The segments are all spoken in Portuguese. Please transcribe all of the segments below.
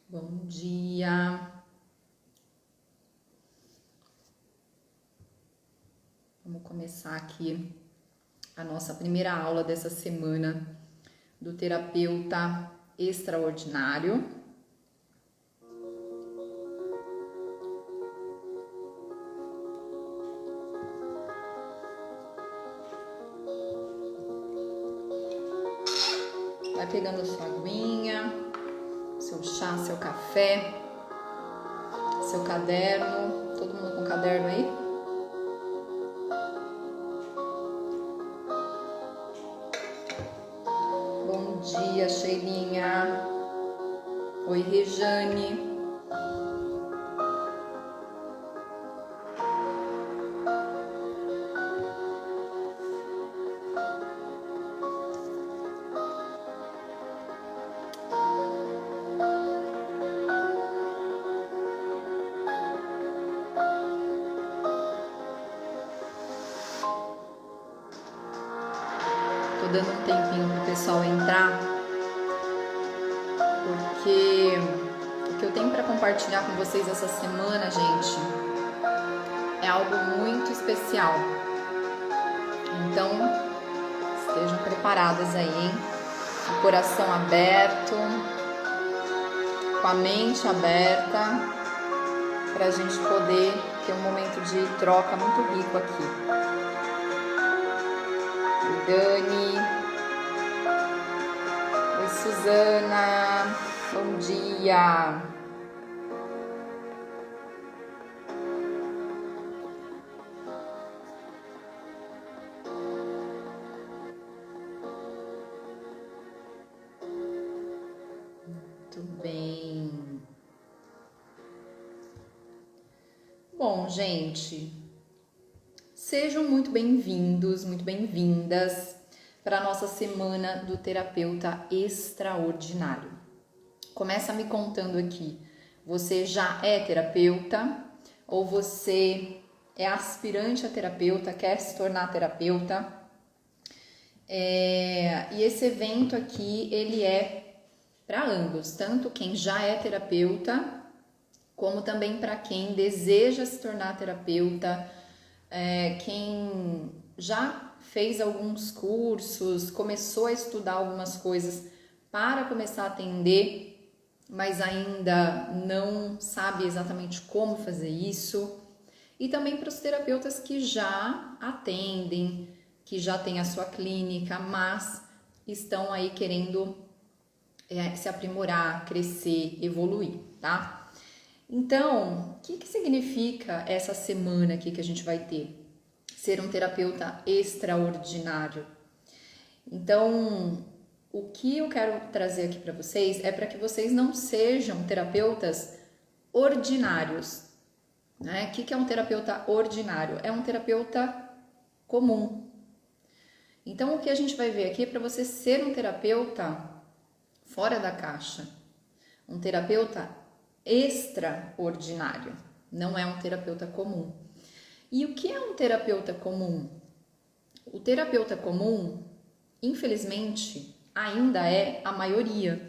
Bom dia. Vamos começar aqui a nossa primeira aula dessa semana do terapeuta extraordinário. Vai pegando sua aguinha, seu chá, seu café, seu caderno. Todo mundo com caderno aí? Bom dia, Sheilinha. Oi, Rejane. Tô dando um tempinho pro pessoal entrar, porque o que eu tenho para compartilhar com vocês essa semana, gente, é algo muito especial. Então, estejam preparadas aí, hein? O coração aberto, com a mente aberta, para a gente poder ter um momento de troca muito rico aqui. Oi, Dani. Oi, Suzana. Bom dia. Muito bem. Bom, gente, sejam muito bem-vindos, muito bem-vindas para a nossa semana do terapeuta extraordinário. Começa me contando aqui, você já é terapeuta ou você é aspirante a terapeuta, quer se tornar terapeuta? E esse evento aqui, ele é para ambos, tanto quem já é terapeuta, como também para quem deseja se tornar terapeuta, quem já fez alguns cursos, começou a estudar algumas coisas para começar a atender, mas ainda não sabe exatamente como fazer isso. E também para os terapeutas que já atendem, que já têm a sua clínica, mas estão aí querendo se aprimorar, crescer, evoluir, tá? Então, o que significa essa semana aqui que a gente vai ter? Ser um terapeuta extraordinário. Então, o que eu quero trazer aqui para vocês é para que vocês não sejam terapeutas ordinários, né? O que é um terapeuta ordinário? É um terapeuta comum. Então, o que a gente vai ver aqui é para você ser um terapeuta fora da caixa, um terapeuta extraordinário, não é um terapeuta comum. E o que é um terapeuta comum? O terapeuta comum, infelizmente, ainda é a maioria.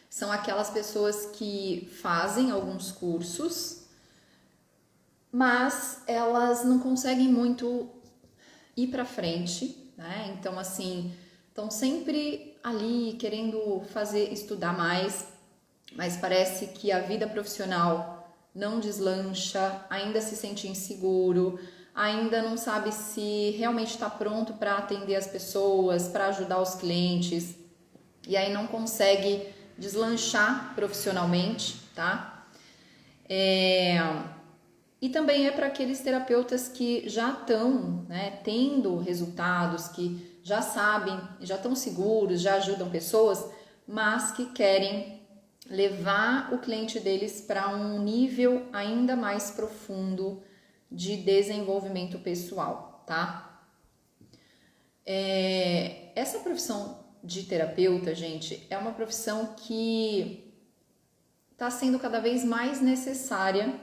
São aquelas pessoas que fazem alguns cursos, mas elas não conseguem muito ir para frente, né? Então, assim, estão sempre ali querendo estudar mais, mas parece que a vida profissional não deslancha, ainda se sente inseguro, ainda não sabe se realmente está pronto para atender as pessoas, para ajudar os clientes, e aí não consegue deslanchar profissionalmente, tá? E também é para aqueles terapeutas que já estão, né, tendo resultados, que já sabem, já estão seguros, já ajudam pessoas, mas que querem levar o cliente deles para um nível ainda mais profundo de desenvolvimento pessoal, tá? Essa profissão de terapeuta, gente, é uma profissão que está sendo cada vez mais necessária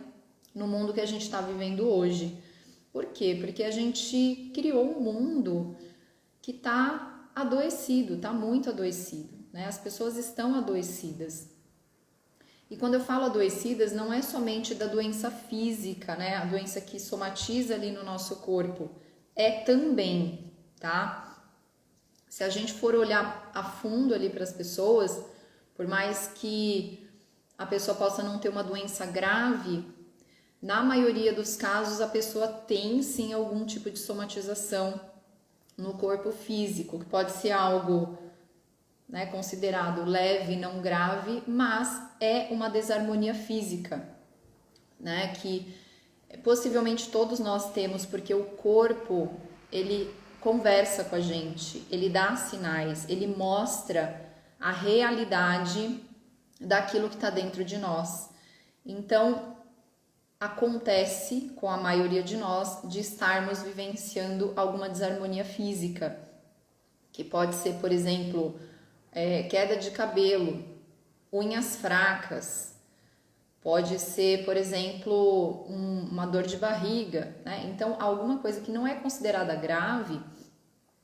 no mundo que a gente está vivendo hoje. Por quê? Porque a gente criou um mundo que está adoecido, está muito adoecido, né? As pessoas estão adoecidas. E quando eu falo adoecidas, não é somente da doença física, né? A doença que somatiza ali no nosso corpo. É também, tá? Se a gente for olhar a fundo ali para as pessoas, por mais que a pessoa possa não ter uma doença grave, na maioria dos casos a pessoa tem sim algum tipo de somatização no corpo físico, que pode ser algo, né, considerado leve, não grave, mas é uma desarmonia física, né, que possivelmente todos nós temos, porque o corpo, ele conversa com a gente, ele dá sinais, ele mostra a realidade daquilo que está dentro de nós. Então, acontece com a maioria de nós de estarmos vivenciando alguma desarmonia física, que pode ser, por exemplo, queda de cabelo, unhas fracas, pode ser, por exemplo, uma dor de barriga, né? Então, alguma coisa que não é considerada grave,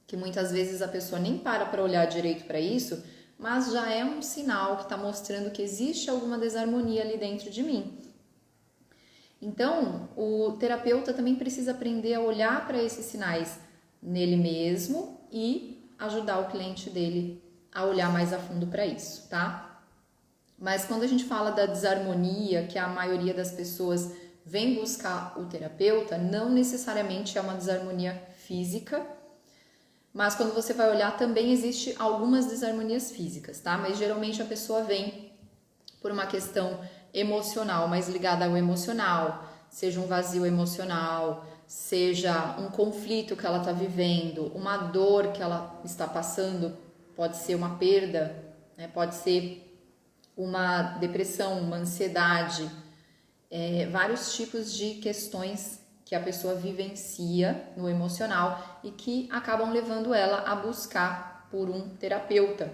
que muitas vezes a pessoa nem para olhar direito para isso, mas já é um sinal que está mostrando que existe alguma desarmonia ali dentro de mim. Então, o terapeuta também precisa aprender a olhar para esses sinais nele mesmo e ajudar o cliente dele a olhar mais a fundo para isso, tá? Mas quando a gente fala da desarmonia, que a maioria das pessoas vem buscar o terapeuta, não necessariamente é uma desarmonia física, mas quando você vai olhar também existe algumas desarmonias físicas, tá? Mas geralmente a pessoa vem por uma questão emocional, mais ligada ao emocional, seja um vazio emocional, seja um conflito que ela está vivendo, uma dor que ela está passando, pode ser uma perda, né? Pode ser uma depressão, uma ansiedade, vários tipos de questões que a pessoa vivencia no emocional e que acabam levando ela a buscar por um terapeuta.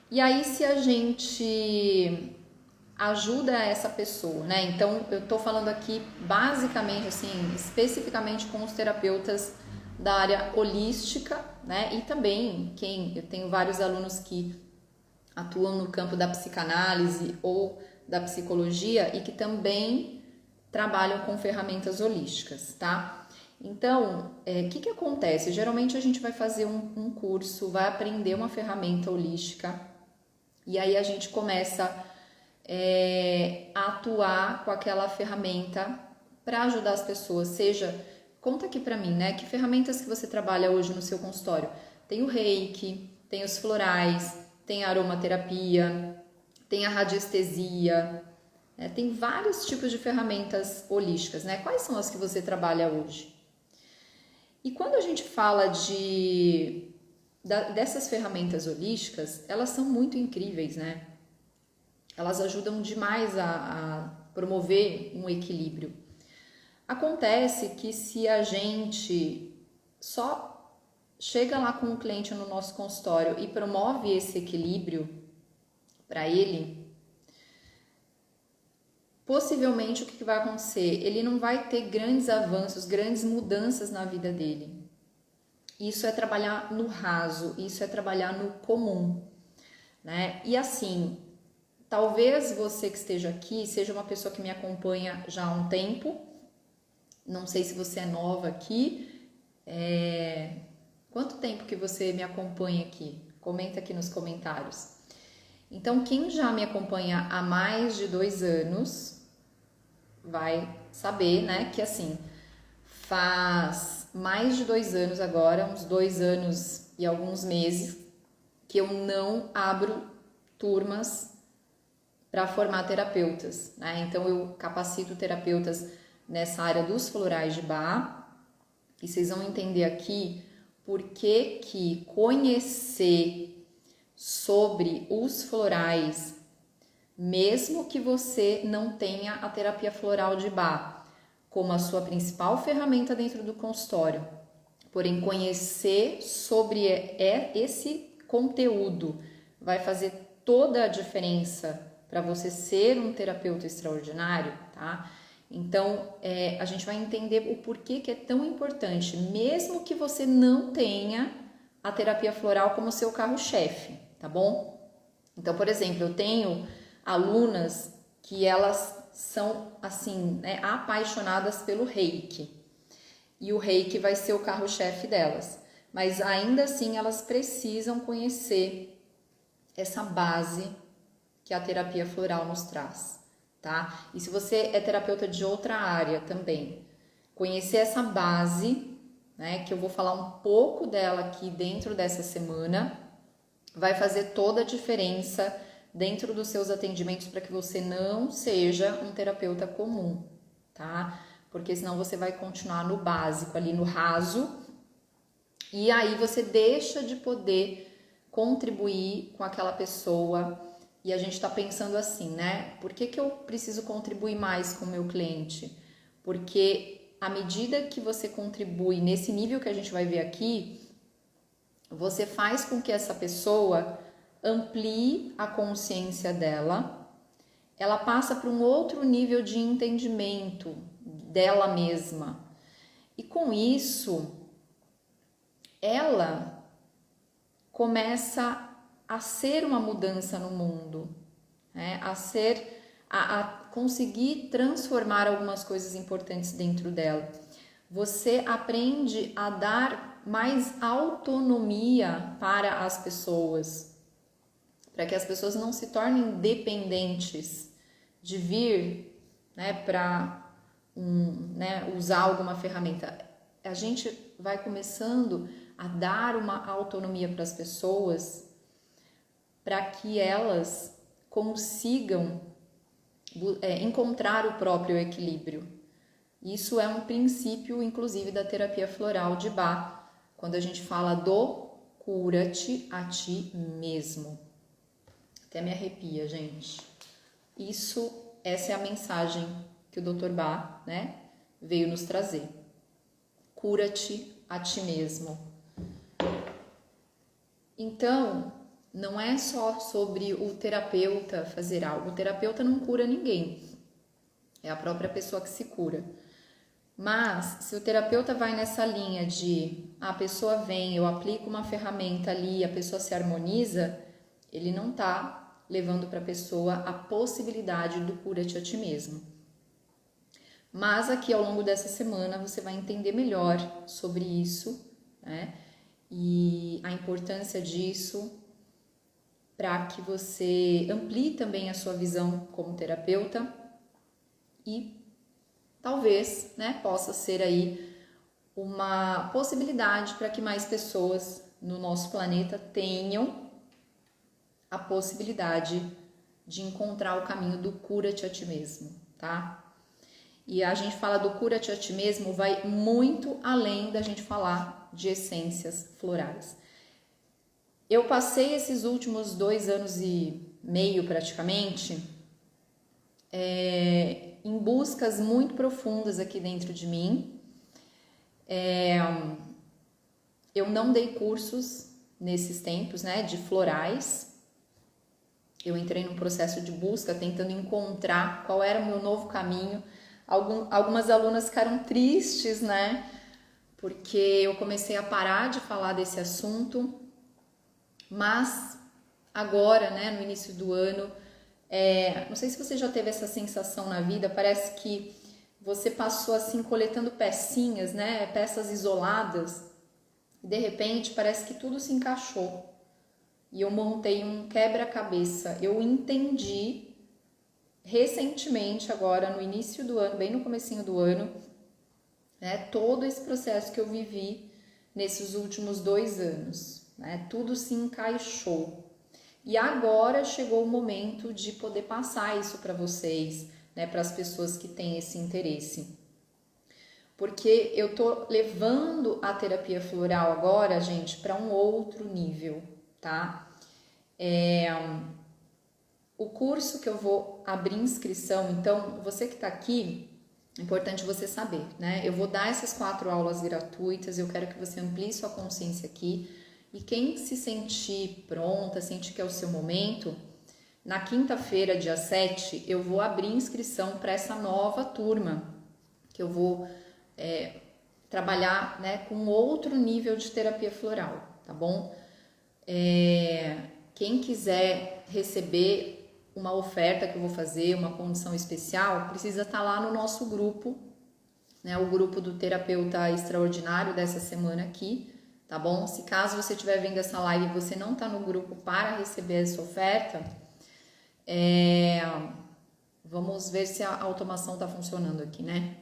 E aí, se a gente ajuda essa pessoa, né? Então, eu tô falando aqui basicamente, assim, especificamente com os terapeutas da área holística, né? E também eu tenho vários alunos que atuam no campo da psicanálise ou da psicologia e que também trabalham com ferramentas holísticas, tá? Então, o que acontece? Geralmente a gente vai fazer um curso, vai aprender uma ferramenta holística e aí a gente começa a atuar com aquela ferramenta para ajudar as pessoas. Conta aqui para mim, né? Que ferramentas que você trabalha hoje no seu consultório? Tem o reiki, tem os florais, tem a aromaterapia, tem a radiestesia, né? Tem vários tipos de ferramentas holísticas, né? Quais são as que você trabalha hoje? E quando a gente fala dessas ferramentas holísticas, elas são muito incríveis, né? Elas ajudam demais a promover um equilíbrio. Acontece que se a gente só chega lá com o cliente no nosso consultório e promove esse equilíbrio para ele, possivelmente o que vai acontecer? Ele não vai ter grandes avanços, grandes mudanças na vida dele. Isso é trabalhar no raso, isso é trabalhar no comum, né? E assim, talvez você que esteja aqui seja uma pessoa que me acompanha já há um tempo. Não sei se você é nova aqui. Quanto tempo que você me acompanha aqui? Comenta aqui nos comentários. Então, quem já me acompanha há mais de 2 anos vai saber, né, que assim, faz mais de 2 anos agora, uns 2 anos e alguns meses, que eu não abro turmas para formar terapeutas, né? Então, eu capacito terapeutas nessa área dos florais de Bach, e vocês vão entender aqui por que conhecer sobre os florais, mesmo que você não tenha a terapia floral de Bach como a sua principal ferramenta dentro do consultório, porém conhecer sobre esse conteúdo vai fazer toda a diferença para você ser um terapeuta extraordinário, tá? Então, a gente vai entender o porquê que é tão importante, mesmo que você não tenha a terapia floral como seu carro-chefe, tá bom? Então, por exemplo, eu tenho alunas que elas são, assim, né, apaixonadas pelo Reiki. E o Reiki vai ser o carro-chefe delas. Mas ainda assim elas precisam conhecer essa base que a terapia floral nos traz, tá? E se você é terapeuta de outra área também, conhecer essa base, né, que eu vou falar um pouco dela aqui dentro dessa semana, vai fazer toda a diferença dentro dos seus atendimentos para que você não seja um terapeuta comum, tá? Porque senão você vai continuar no básico, ali no raso, e aí você deixa de poder contribuir com aquela pessoa. E a gente está pensando assim, né? Por que eu preciso contribuir mais com o meu cliente? Porque à medida que você contribui nesse nível que a gente vai ver aqui, você faz com que essa pessoa amplie a consciência dela, ela passa para um outro nível de entendimento dela mesma. E com isso, ela começa a ser uma mudança no mundo, né? A conseguir transformar algumas coisas importantes dentro dela. Você aprende a dar mais autonomia para as pessoas, para que as pessoas não se tornem dependentes de vir, né, para usar alguma ferramenta. A gente vai começando a dar uma autonomia para as pessoas para que elas consigam encontrar o próprio equilíbrio. Isso é um princípio, inclusive, da terapia floral de Bach, quando a gente fala do cura-te a ti mesmo. Até me arrepia, gente. Essa é a mensagem que o Dr. Bach, né, veio nos trazer. Cura-te a ti mesmo. Então, não é só sobre o terapeuta fazer algo. O terapeuta não cura ninguém. É a própria pessoa que se cura. Mas, se o terapeuta vai nessa linha de a pessoa vem, eu aplico uma ferramenta ali, a pessoa se harmoniza, ele não está levando para a pessoa a possibilidade do cura-te a ti mesmo. Mas aqui ao longo dessa semana você vai entender melhor sobre isso, né? E a importância disso para que você amplie também a sua visão como terapeuta e talvez, né, possa ser aí uma possibilidade para que mais pessoas no nosso planeta tenham a possibilidade de encontrar o caminho do cura-te a ti mesmo, tá? E a gente fala do cura-te a ti mesmo, vai muito além da gente falar de essências florais. Eu passei esses últimos 2 anos e meio praticamente em buscas muito profundas aqui dentro de mim. Eu não dei cursos nesses tempos, né, de florais. Eu entrei num processo de busca, tentando encontrar qual era o meu novo caminho. Algumas alunas ficaram tristes, né, porque eu comecei a parar de falar desse assunto. Mas agora, né, no início do ano, não sei se você já teve essa sensação na vida, parece que você passou assim coletando pecinhas, né, peças isoladas, e de repente parece que tudo se encaixou. E eu montei um quebra-cabeça. Eu entendi recentemente, agora no início do ano, bem no comecinho do ano, né, todo esse processo que eu vivi nesses últimos 2 anos. Né, tudo se encaixou. E agora chegou o momento de poder passar isso para vocês, né, para as pessoas que têm esse interesse. Porque eu tô levando a terapia floral agora, gente, para um outro nível, tá? O curso que eu vou abrir inscrição, então, você que tá aqui, é importante você saber, né? Eu vou dar essas 4 aulas gratuitas, eu quero que você amplie sua consciência aqui. E quem se sentir pronta, sentir que é o seu momento, na quinta-feira, dia 7, eu vou abrir inscrição para essa nova turma, que eu vou trabalhar, né, com outro nível de terapia floral, tá bom? Quem quiser receber uma oferta que eu vou fazer, uma condição especial, precisa estar lá no nosso grupo, né? O grupo do terapeuta extraordinário dessa semana aqui, tá bom? Se caso você estiver vendo essa live e você não está no grupo para receber essa oferta, vamos ver se a automação está funcionando aqui, né?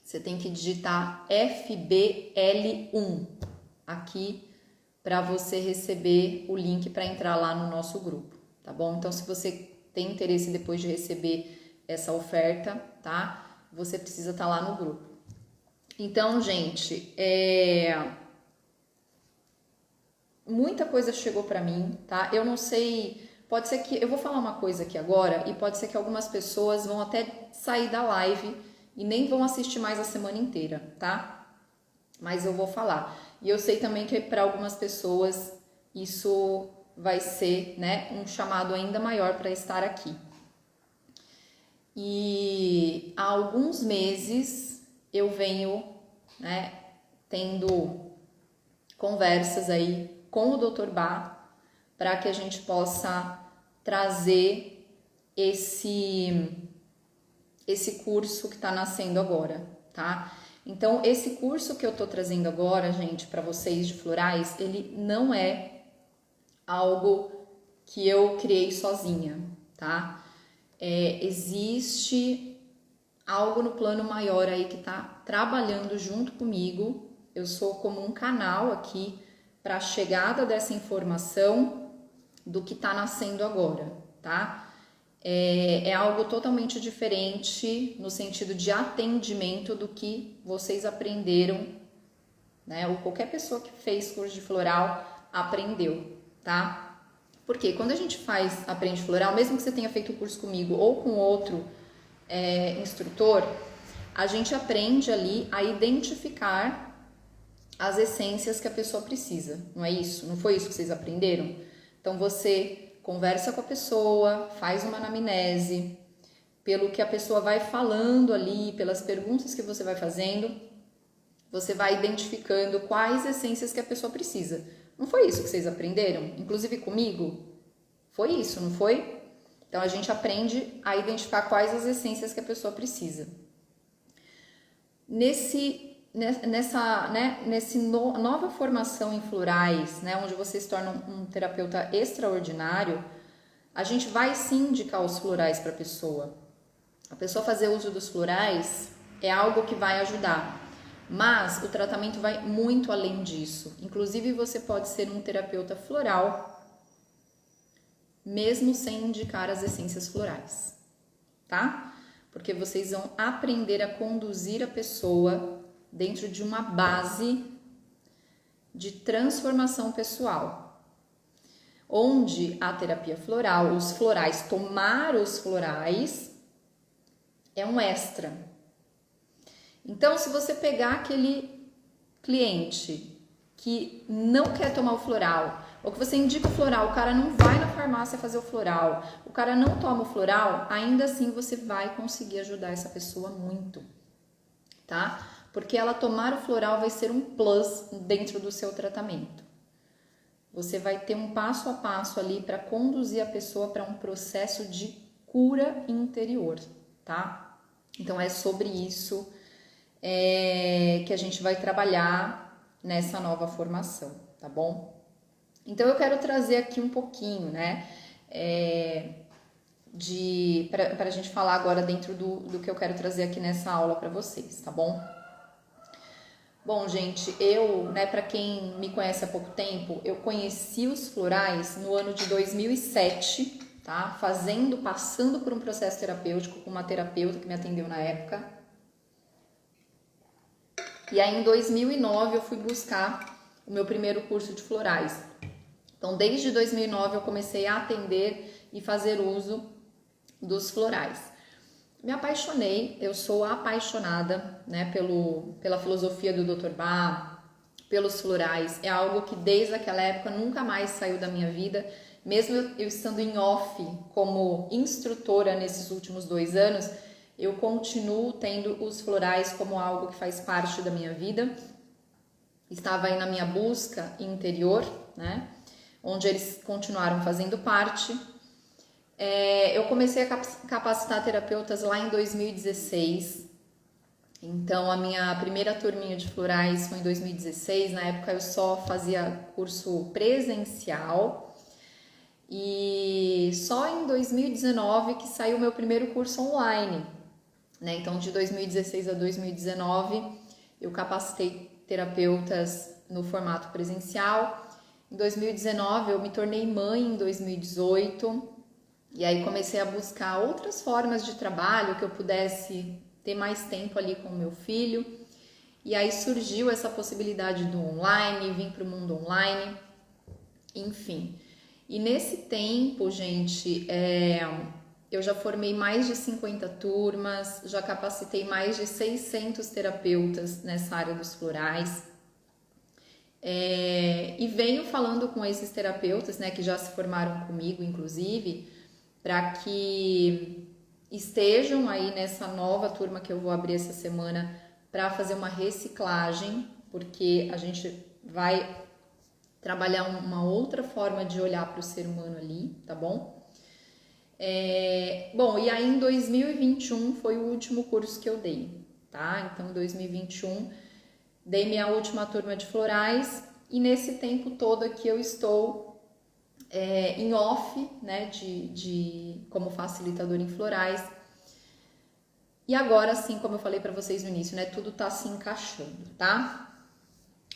Você tem que digitar FBL1 aqui para você receber o link para entrar lá no nosso grupo, tá bom? Então, se você tem interesse depois de receber essa oferta, tá? Você precisa estar lá no grupo. Então, gente, muita coisa chegou para mim, tá? Eu não sei, pode ser que eu vou falar uma coisa aqui agora e pode ser que algumas pessoas vão até sair da live e nem vão assistir mais a semana inteira, tá? Mas eu vou falar. E eu sei também que para algumas pessoas isso vai ser, né, um chamado ainda maior para estar aqui. E há alguns meses eu venho, né, tendo conversas aí com o Dr. Bá para que a gente possa trazer esse curso que está nascendo agora, tá? Então, esse curso que eu tô trazendo agora, gente, para vocês de florais, ele não é algo que eu criei sozinha, tá? Existe algo no plano maior aí que tá trabalhando junto comigo. Eu sou como um canal aqui para a chegada dessa informação do que tá nascendo agora, tá? É algo totalmente diferente no sentido de atendimento do que vocês aprenderam, né? Ou qualquer pessoa que fez curso de floral aprendeu, tá? Porque quando a gente aprende floral, mesmo que você tenha feito o curso comigo ou com outro instrutor, a gente aprende ali a identificar as essências que a pessoa precisa, não é isso? Não foi isso que vocês aprenderam? Então você conversa com a pessoa, faz uma anamnese, pelo que a pessoa vai falando ali, pelas perguntas que você vai fazendo, você vai identificando quais essências que a pessoa precisa. Não foi isso que vocês aprenderam? Inclusive comigo? Foi isso, não foi? Então a gente aprende a identificar quais as essências que a pessoa precisa. Nova formação em florais, né, onde você se torna um terapeuta extraordinário, a gente vai sim indicar os florais para a pessoa. A pessoa fazer uso dos florais é algo que vai ajudar, mas o tratamento vai muito além disso. Inclusive, você pode ser um terapeuta floral, mesmo sem indicar as essências florais, tá? Porque vocês vão aprender a conduzir a pessoa dentro de uma base de transformação pessoal, onde a terapia floral, os florais, tomar os florais é um extra. Então, se você pegar aquele cliente que não quer tomar o floral, ou que você indica o floral, o cara não vai na farmácia fazer o floral, o cara não toma o floral, ainda assim você vai conseguir ajudar essa pessoa muito, tá? Porque ela tomar o floral vai ser um plus dentro do seu tratamento. Você vai ter um passo a passo ali para conduzir a pessoa para um processo de cura interior, tá? Então é sobre isso que a gente vai trabalhar nessa nova formação, tá bom? Então eu quero trazer aqui um pouquinho, né, para a gente falar agora dentro do que eu quero trazer aqui nessa aula para vocês, tá bom? Bom, gente, eu, né, para quem me conhece há pouco tempo, eu conheci os florais no ano de 2007, tá? Passando por um processo terapêutico com uma terapeuta que me atendeu na época. E aí em 2009 eu fui buscar o meu primeiro curso de florais. Então, desde 2009 eu comecei a atender e fazer uso dos florais. Me apaixonei, eu sou apaixonada, né, pela filosofia do Dr. Bá, pelos florais. É algo que desde aquela época nunca mais saiu da minha vida, mesmo eu estando em off como instrutora nesses últimos 2 anos, eu continuo tendo os florais como algo que faz parte da minha vida. Estava aí na minha busca interior, né, onde eles continuaram fazendo parte. Eu comecei a capacitar terapeutas lá em 2016. Então, a minha primeira turminha de florais foi em 2016. Na época, eu só fazia curso presencial. E só em 2019 que saiu o meu primeiro curso online, né? Então, de 2016 a 2019, eu capacitei terapeutas no formato presencial. Em 2019, eu me tornei mãe em 2018. E aí comecei a buscar outras formas de trabalho que eu pudesse ter mais tempo ali com o meu filho. E aí surgiu essa possibilidade do online, vim para o mundo online, enfim. E nesse tempo, gente, eu já formei mais de 50 turmas, já capacitei mais de 600 terapeutas nessa área dos florais. E venho falando com esses terapeutas, né, que já se formaram comigo, inclusive, para que estejam aí nessa nova turma que eu vou abrir essa semana para fazer uma reciclagem, porque a gente vai trabalhar uma outra forma de olhar para o ser humano ali, tá bom? Bom, e aí em 2021 foi o último curso que eu dei, tá? Então, em 2021 dei minha última turma de florais e nesse tempo todo aqui eu estou em off, né, como facilitador em florais. E agora sim, como eu falei para vocês no início, né, tudo tá se encaixando, tá?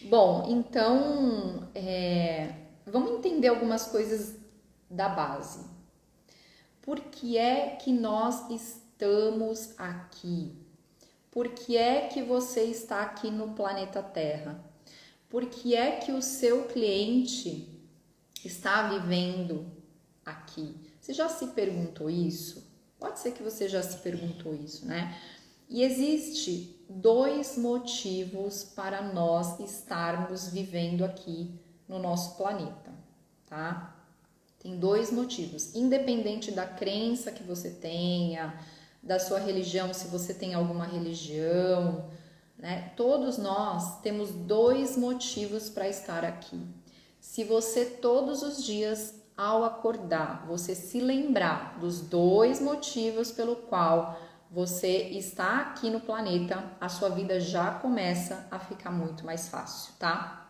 Bom, então vamos entender algumas coisas da base. Por que é que nós estamos aqui? Por que é que você está aqui no planeta Terra? Por que é que o seu cliente está vivendo aqui? Você já se perguntou isso? Pode ser que você já se perguntou isso, né? E existe 2 motivos para nós estarmos vivendo aqui no nosso planeta, tá? Tem 2 motivos, independente da crença que você tenha, da sua religião, se você tem alguma religião, né? Todos nós temos 2 motivos para estar aqui. Se você todos os dias, ao acordar, você se lembrar dos 2 motivos pelo qual você está aqui no planeta, a sua vida já começa a ficar muito mais fácil, tá?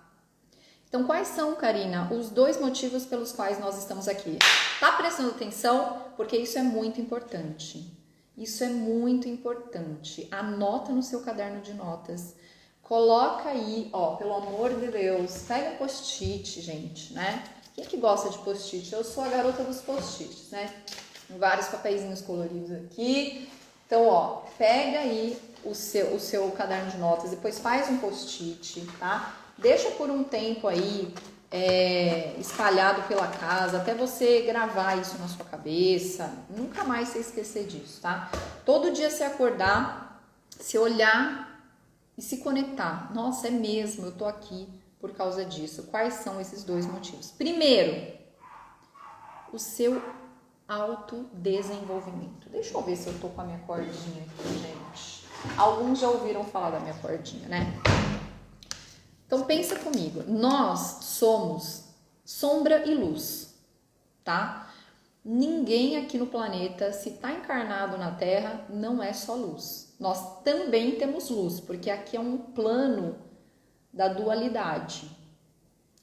Então, quais são, Karina, os 2 motivos pelos quais nós estamos aqui? Tá prestando atenção? Porque isso é muito importante. Isso é muito importante. Anota no seu caderno de notas. Coloca aí, ó, pelo amor de Deus, pega post-it, gente, né? Quem que gosta de post-it? Eu sou a garota dos post-its, né? Vários papeizinhos coloridos aqui. Então, ó, pega aí o seu caderno de notas, depois faz um post-it, tá? Deixa por um tempo aí espalhado pela casa, até você gravar isso na sua cabeça. Nunca mais você esquecer disso, tá? Todo dia se acordar, se olhar e se conectar. Nossa, é mesmo, eu tô aqui por causa disso. Quais são esses 2 motivos? Primeiro, o seu autodesenvolvimento. Deixa eu ver se eu tô com a minha cordinha aqui, gente. Alguns já ouviram falar da minha cordinha, né? Então pensa comigo, nós somos sombra e luz, tá? Ninguém aqui no planeta, se está encarnado na Terra, não é só luz. Nós também temos luz, porque aqui é um plano da dualidade.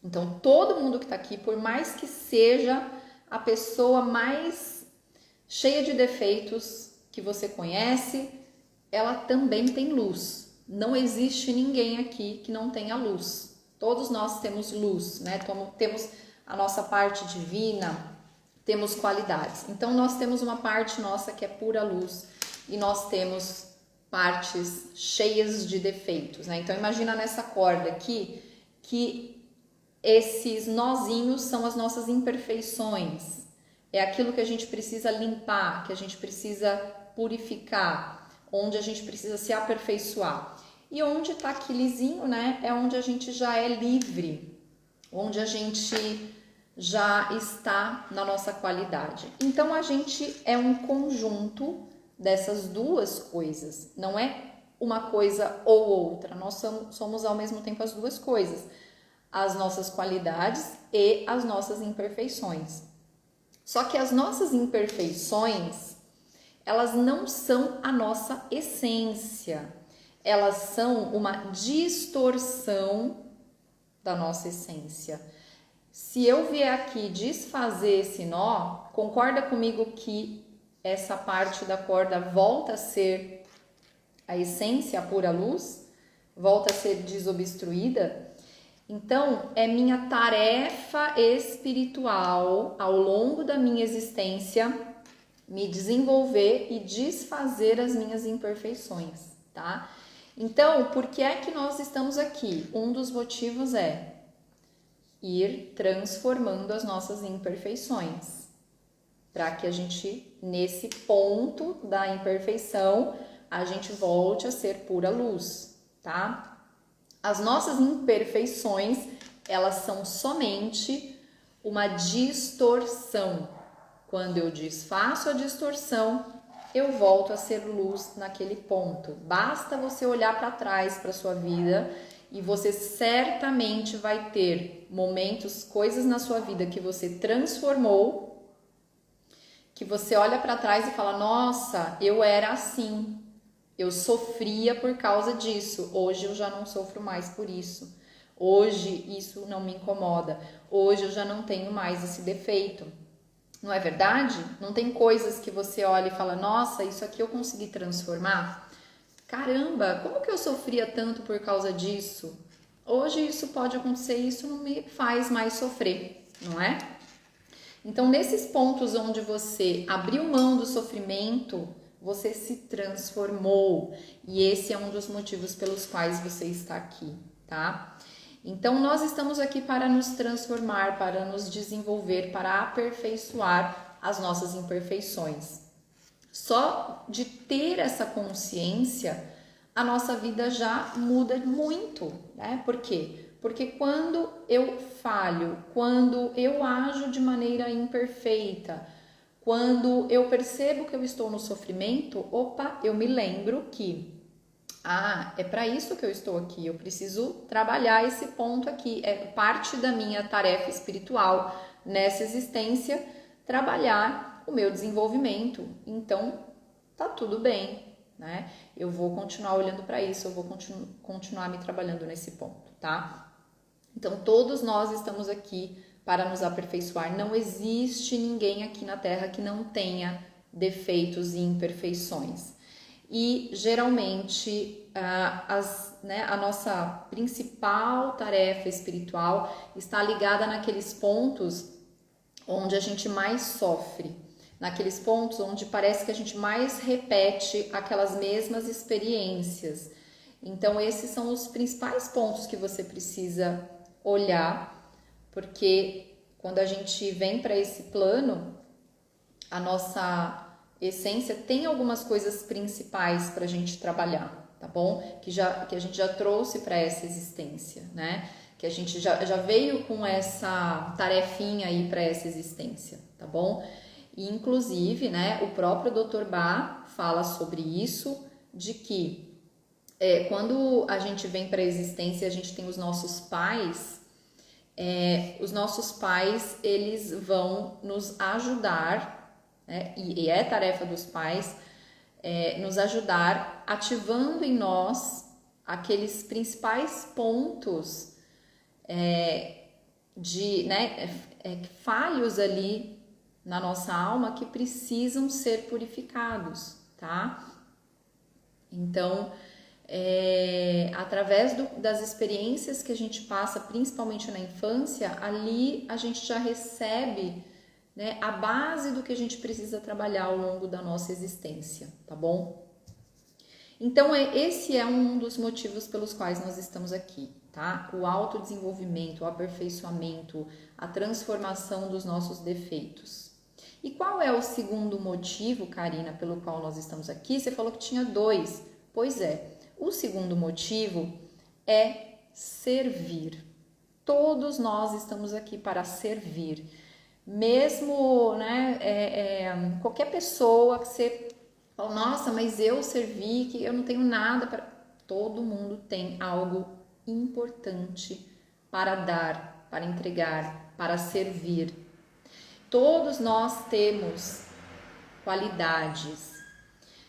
Então, todo mundo que está aqui, por mais que seja a pessoa mais cheia de defeitos que você conhece, ela também tem luz. Não existe ninguém aqui que não tenha luz. Todos nós temos luz, né? Temos a nossa parte divina, temos qualidades. Então, nós temos uma parte nossa que é pura luz e nós temos partes cheias de defeitos, né? Então, imagina nessa corda aqui que esses nozinhos são as nossas imperfeições. É aquilo que a gente precisa limpar, que a gente precisa purificar, onde a gente precisa se aperfeiçoar. E onde está aquelezinho, né? É onde a gente já é livre, onde a gente já está na nossa qualidade. Então, a gente é um conjunto dessas 2 coisas, não é uma coisa ou outra, nós somos ao mesmo tempo as 2 coisas, as nossas qualidades e as nossas imperfeições. Só que as nossas imperfeições, elas não são a nossa essência. Elas são uma distorção da nossa essência. Se eu vier aqui desfazer esse nó, concorda comigo que essa parte da corda volta a ser a essência, a pura luz? Volta a ser desobstruída? Então, é minha tarefa espiritual ao longo da minha existência me desenvolver e desfazer as minhas imperfeições, tá? Então, por que é que nós estamos aqui? Um dos motivos é ir transformando as nossas imperfeições, para que a gente, nesse ponto da imperfeição, a gente volte a ser pura luz, tá? As nossas imperfeições, elas são somente uma distorção. Quando eu desfaço a distorção, eu volto a ser luz naquele ponto. Basta você olhar para trás para sua vida e você certamente vai ter momentos, coisas na sua vida que você transformou, que você olha para trás e fala: nossa, eu era assim. Eu sofria por causa disso, hoje eu já não sofro mais por isso. Hoje isso não me incomoda, hoje eu já não tenho mais esse defeito. Não é verdade? Não tem coisas que você olha e fala: nossa, isso aqui eu consegui transformar? Caramba, como que eu sofria tanto por causa disso? Hoje isso pode acontecer e isso não me faz mais sofrer, não é? Então, nesses pontos onde você abriu mão do sofrimento, você se transformou, e esse é um dos motivos pelos quais você está aqui, tá? Então, nós estamos aqui para nos transformar, para nos desenvolver, para aperfeiçoar as nossas imperfeições. Só de ter essa consciência, a nossa vida já muda muito, né? Por quê? Porque quando eu falho, quando eu ajo de maneira imperfeita, quando eu percebo que eu estou no sofrimento, opa, eu me lembro que, é para isso que eu estou aqui, eu preciso trabalhar esse ponto aqui, é parte da minha tarefa espiritual nessa existência, trabalhar o meu desenvolvimento. Então, tá tudo bem, né? Eu vou continuar olhando para isso, eu vou continuar me trabalhando nesse ponto, tá? Então, todos nós estamos aqui para nos aperfeiçoar. Não existe ninguém aqui na Terra que não tenha defeitos e imperfeições. E, geralmente, a nossa principal tarefa espiritual está ligada naqueles pontos onde a gente mais sofre, naqueles pontos onde parece que a gente mais repete aquelas mesmas experiências. Então, esses são os principais pontos que você precisa olhar, porque quando a gente vem para esse plano, a nossa essência tem algumas coisas principais para a gente trabalhar, tá bom? Que a gente já trouxe para essa existência, né? Que a gente já veio com essa tarefinha aí para essa existência, tá bom? E, inclusive, né, o próprio Dr. Bach fala sobre isso, de que quando a gente vem para a existência, a gente tem os nossos pais, eles vão nos ajudar, né? E é tarefa dos pais nos ajudar ativando em nós aqueles principais pontos falhos ali na nossa alma que precisam ser purificados, tá? Então, através das experiências que a gente passa, principalmente na infância, ali a gente já recebe, né, a base do que a gente precisa trabalhar ao longo da nossa existência, tá bom? Então, esse é um dos motivos pelos quais nós estamos aqui, tá? O autodesenvolvimento, o aperfeiçoamento, a transformação dos nossos defeitos. E qual é o segundo motivo, Karina, pelo qual nós estamos aqui? Você falou que tinha 2. Pois é. O segundo motivo é servir. Todos nós estamos aqui para servir. Mesmo, né, qualquer pessoa que você fala: nossa, mas eu servi, que eu não tenho nada para... Todo mundo tem algo importante para dar, para entregar, para servir. Todos nós temos qualidades.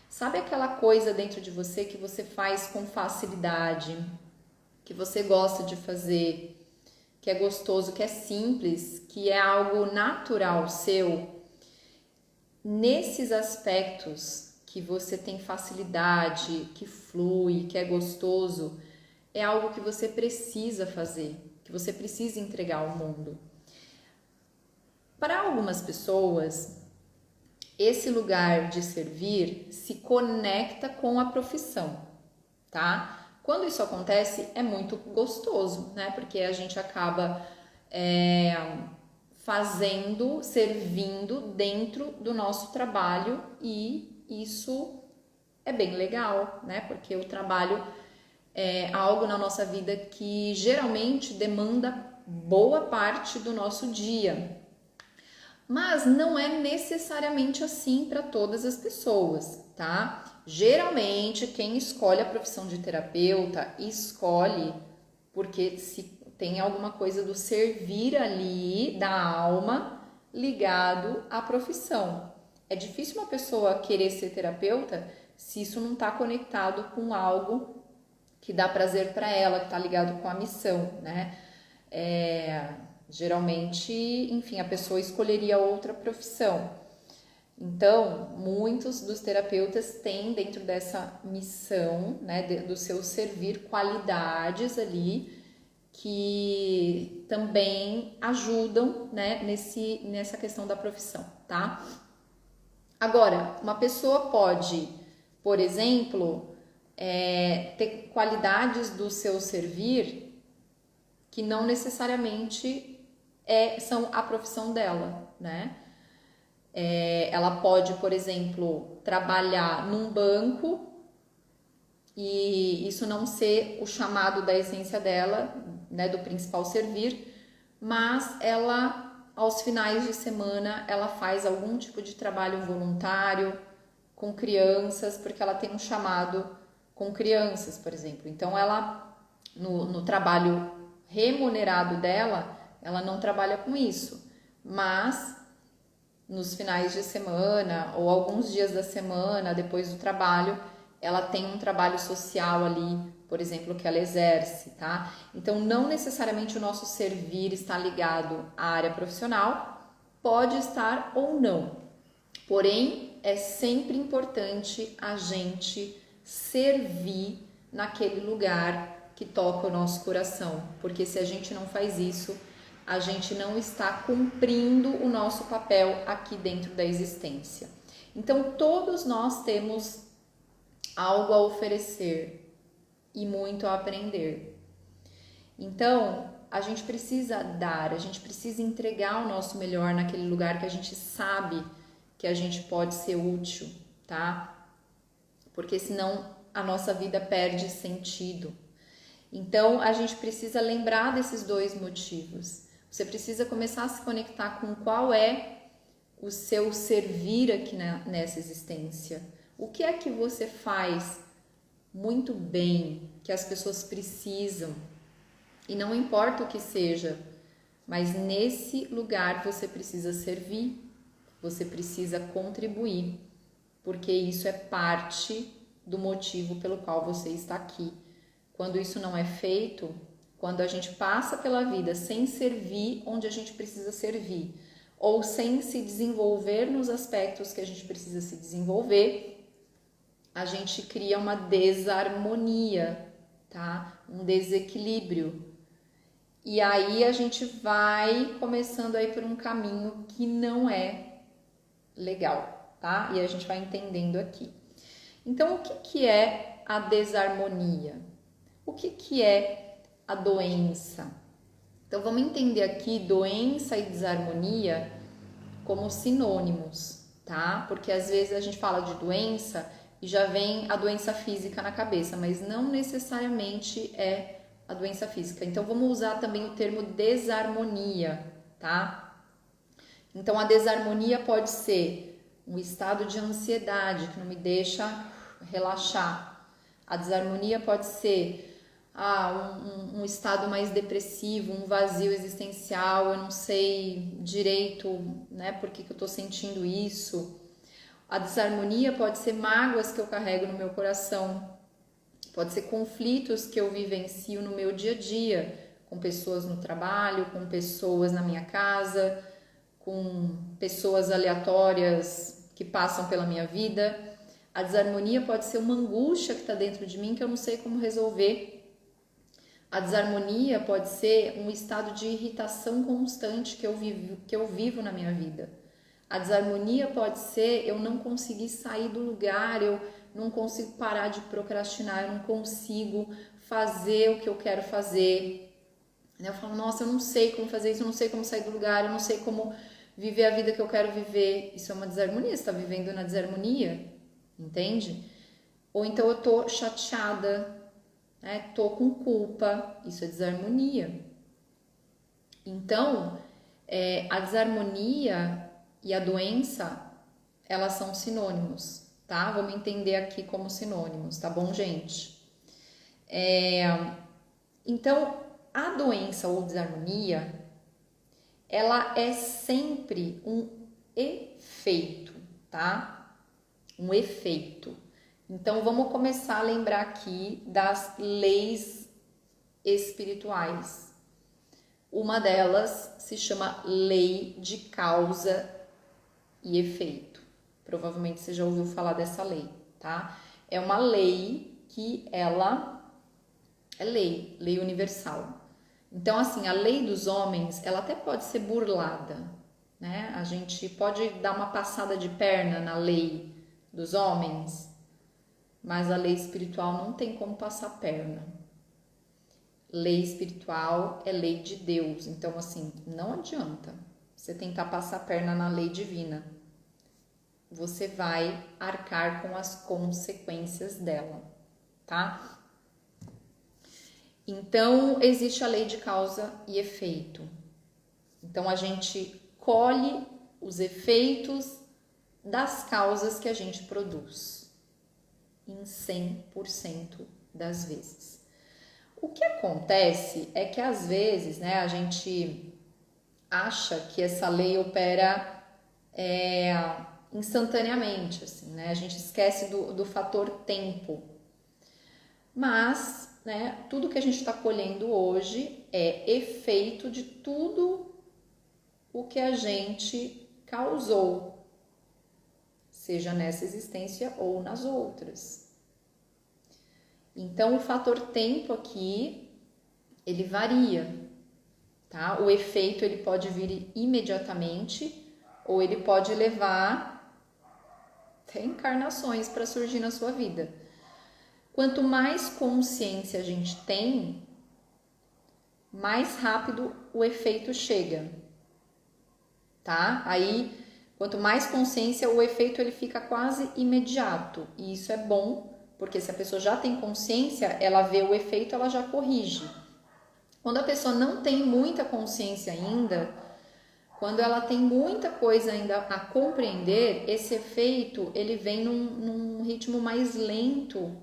Sabe aquela coisa dentro de você que você faz com facilidade, que você gosta de fazer, que é gostoso, que é simples, que é algo natural seu? Nesses aspectos que você tem facilidade, que flui, que é gostoso, é algo que você precisa fazer, que você precisa entregar ao mundo. Para algumas pessoas, esse lugar de servir se conecta com a profissão, tá? Quando isso acontece, é muito gostoso, né? Porque a gente acaba fazendo, servindo dentro do nosso trabalho e isso é bem legal, né? Porque o trabalho é algo na nossa vida que geralmente demanda boa parte do nosso dia. Mas não é necessariamente assim para todas as pessoas, tá? Geralmente, quem escolhe a profissão de terapeuta, escolhe porque se tem alguma coisa do servir ali, da alma, ligado à profissão. É difícil uma pessoa querer ser terapeuta se isso não está conectado com algo que dá prazer para ela, que está ligado com a missão, né? Geralmente, enfim, a pessoa escolheria outra profissão. Então, muitos dos terapeutas têm dentro dessa missão, né, do seu servir, qualidades ali que também ajudam, né, nessa questão da profissão, tá? Agora, uma pessoa pode, por exemplo, ter qualidades do seu servir que não necessariamente são a profissão dela, né? Ela pode, por exemplo, trabalhar num banco e isso não ser o chamado da essência dela, né, do principal servir, mas ela, aos finais de semana, ela faz algum tipo de trabalho voluntário com crianças, porque ela tem um chamado com crianças, por exemplo. Então, ela, no trabalho remunerado dela, ela não trabalha com isso, mas nos finais de semana ou alguns dias da semana, depois do trabalho, ela tem um trabalho social ali, por exemplo, que ela exerce, tá? Então, não necessariamente o nosso servir está ligado à área profissional, pode estar ou não. Porém, é sempre importante a gente servir naquele lugar que toca o nosso coração, porque se a gente não faz isso, a gente não está cumprindo o nosso papel aqui dentro da existência. Então, todos nós temos algo a oferecer e muito a aprender. Então, a gente precisa dar, a gente precisa entregar o nosso melhor naquele lugar que a gente sabe que a gente pode ser útil, tá? Porque senão a nossa vida perde sentido. Então, a gente precisa lembrar desses dois motivos. Você precisa começar a se conectar com qual é o seu servir aqui nessa existência. O que é que você faz muito bem, que as pessoas precisam? E não importa o que seja, mas nesse lugar você precisa servir, você precisa contribuir, porque isso é parte do motivo pelo qual você está aqui. Quando isso não é feito, quando a gente passa pela vida sem servir onde a gente precisa servir, ou sem se desenvolver nos aspectos que a gente precisa se desenvolver, a gente cria uma desarmonia, tá? Um desequilíbrio. E aí a gente vai começando aí por um caminho que não é legal, tá? E a gente vai entendendo aqui. Então, o que é a desarmonia? O que é a doença? Então, vamos entender aqui doença e desarmonia como sinônimos, tá? Porque às vezes a gente fala de doença e já vem a doença física na cabeça, mas não necessariamente é a doença física. Então, vamos usar também o termo desarmonia, tá? Então, a desarmonia pode ser um estado de ansiedade que não me deixa relaxar. A desarmonia pode ser um estado mais depressivo, um vazio existencial, eu não sei direito, né, por que eu tô sentindo isso. A desarmonia pode ser mágoas que eu carrego no meu coração, pode ser conflitos que eu vivencio no meu dia a dia, com pessoas no trabalho, com pessoas na minha casa, com pessoas aleatórias que passam pela minha vida. A desarmonia pode ser uma angústia que está dentro de mim que eu não sei como resolver. A desarmonia pode ser um estado de irritação constante que eu vivo na minha vida. A desarmonia pode ser eu não conseguir sair do lugar, eu não consigo parar de procrastinar, eu não consigo fazer o que eu quero fazer. Eu falo, nossa, eu não sei como fazer isso, eu não sei como sair do lugar, eu não sei como viver a vida que eu quero viver. Isso é uma desarmonia, você está vivendo na desarmonia, entende? Ou então eu tô chateada, né? Tô com culpa, isso é desarmonia. Então, a desarmonia e a doença, elas são sinônimos, tá? Vamos entender aqui como sinônimos, tá bom, gente? Então, a doença ou desarmonia, ela é sempre um efeito, tá? Um efeito. Então, vamos começar a lembrar aqui das leis espirituais. Uma delas se chama lei de causa e efeito. Provavelmente você já ouviu falar dessa lei, tá? É uma lei que ela é lei universal. Então, assim, a lei dos homens, ela até pode ser burlada, né? A gente pode dar uma passada de perna na lei dos homens, mas a lei espiritual não tem como passar perna. Lei espiritual é lei de Deus, então, assim, não adianta você tentar passar a perna na lei divina. Você vai arcar com as consequências dela, tá? Então, existe a lei de causa e efeito. Então, a gente colhe os efeitos das causas que a gente produz, em 100% das vezes. O que acontece é que, às vezes, né, a gente acha que essa lei opera instantaneamente, assim, né? A gente esquece do fator tempo. Mas, né, tudo que a gente está colhendo hoje é efeito de tudo o que a gente causou, seja nessa existência ou nas outras. Então, o fator tempo aqui, ele varia, tá? O efeito, ele pode vir imediatamente ou ele pode levar reencarnações para surgir na sua vida. Quanto mais consciência a gente tem, mais rápido o efeito chega, tá? Aí, quanto mais consciência, o efeito ele fica quase imediato. E isso é bom, porque se a pessoa já tem consciência, ela vê o efeito, ela já corrige. Quando a pessoa não tem muita consciência ainda, quando ela tem muita coisa ainda a compreender, esse efeito ele vem num ritmo mais lento,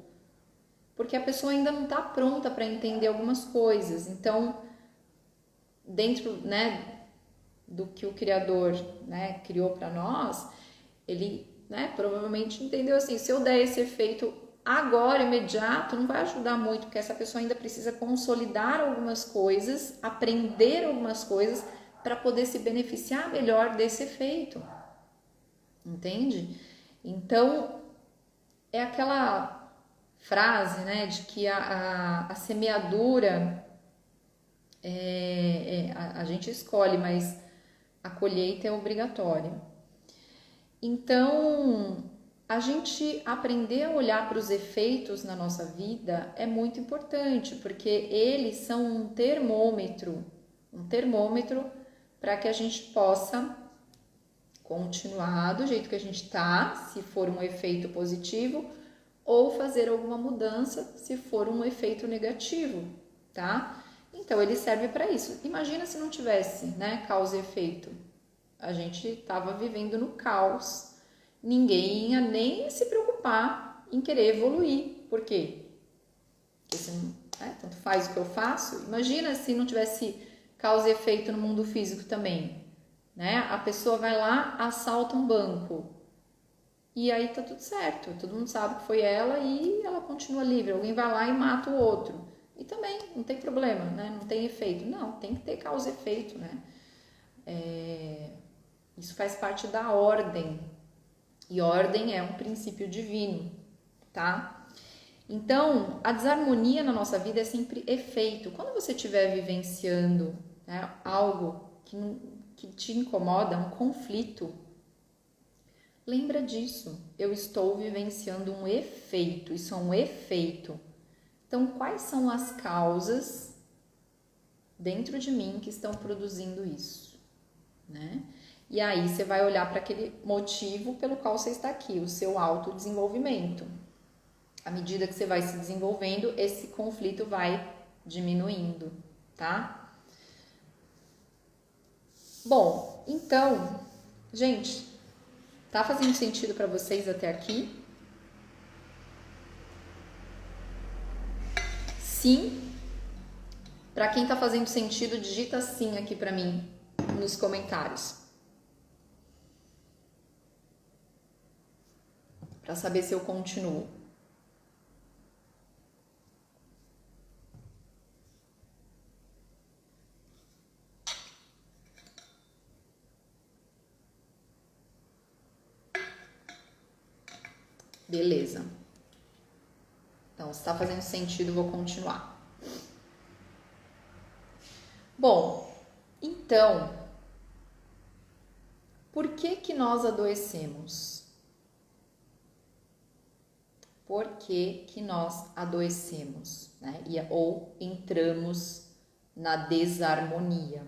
porque a pessoa ainda não está pronta para entender algumas coisas. Então, dentro, né, do que o Criador, né, criou para nós, ele, né, provavelmente entendeu assim, se eu der esse efeito agora, imediato, não vai ajudar muito, porque essa pessoa ainda precisa consolidar algumas coisas, aprender algumas coisas, para poder se beneficiar melhor desse efeito, entende? Então, é aquela frase, né, de que a semeadura a gente escolhe, mas a colheita é obrigatória. Então, a gente aprender a olhar para os efeitos na nossa vida é muito importante, porque eles são um termômetro para que a gente possa continuar do jeito que a gente está, se for um efeito positivo, ou fazer alguma mudança se for um efeito negativo, tá? Então, ele serve para isso. Imagina se não tivesse, né, causa e efeito. A gente estava vivendo no caos, ninguém ia nem se preocupar em querer evoluir. Por quê? Porque né? Tanto faz o que eu faço. Imagina se não tivesse causa e efeito no mundo físico também, né? A pessoa vai lá, assalta um banco e aí tá tudo certo, todo mundo sabe que foi ela e ela continua livre. Alguém vai lá e mata o outro e também não tem problema, né? Não tem efeito. Não, tem que ter causa e efeito, né? Isso faz parte da ordem e ordem é um princípio divino, tá? Então, a desarmonia na nossa vida é sempre efeito. Quando você estiver vivenciando, né, algo que te incomoda, um conflito, lembra disso. Eu estou vivenciando um efeito, isso é um efeito. Então, quais são as causas dentro de mim que estão produzindo isso, né? E aí você vai olhar para aquele motivo pelo qual você está aqui, o seu autodesenvolvimento. À medida que você vai se desenvolvendo, esse conflito vai diminuindo, tá? Bom, então, gente, tá fazendo sentido para vocês até aqui? Sim? Para quem tá fazendo sentido, digita sim aqui para mim nos comentários. Para saber se eu continuo. Beleza. Então, se está fazendo sentido, vou continuar. Bom, então, por que nós adoecemos? Por que nós adoecemos, né? Ou entramos na desarmonia?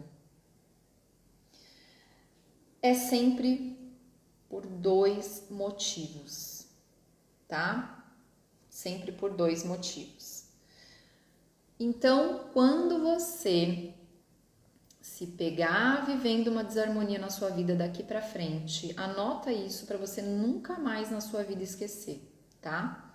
É sempre por dois motivos, tá? Sempre por dois motivos. Então, quando você se pegar vivendo uma desarmonia na sua vida daqui pra frente, anota isso para você nunca mais na sua vida esquecer, tá?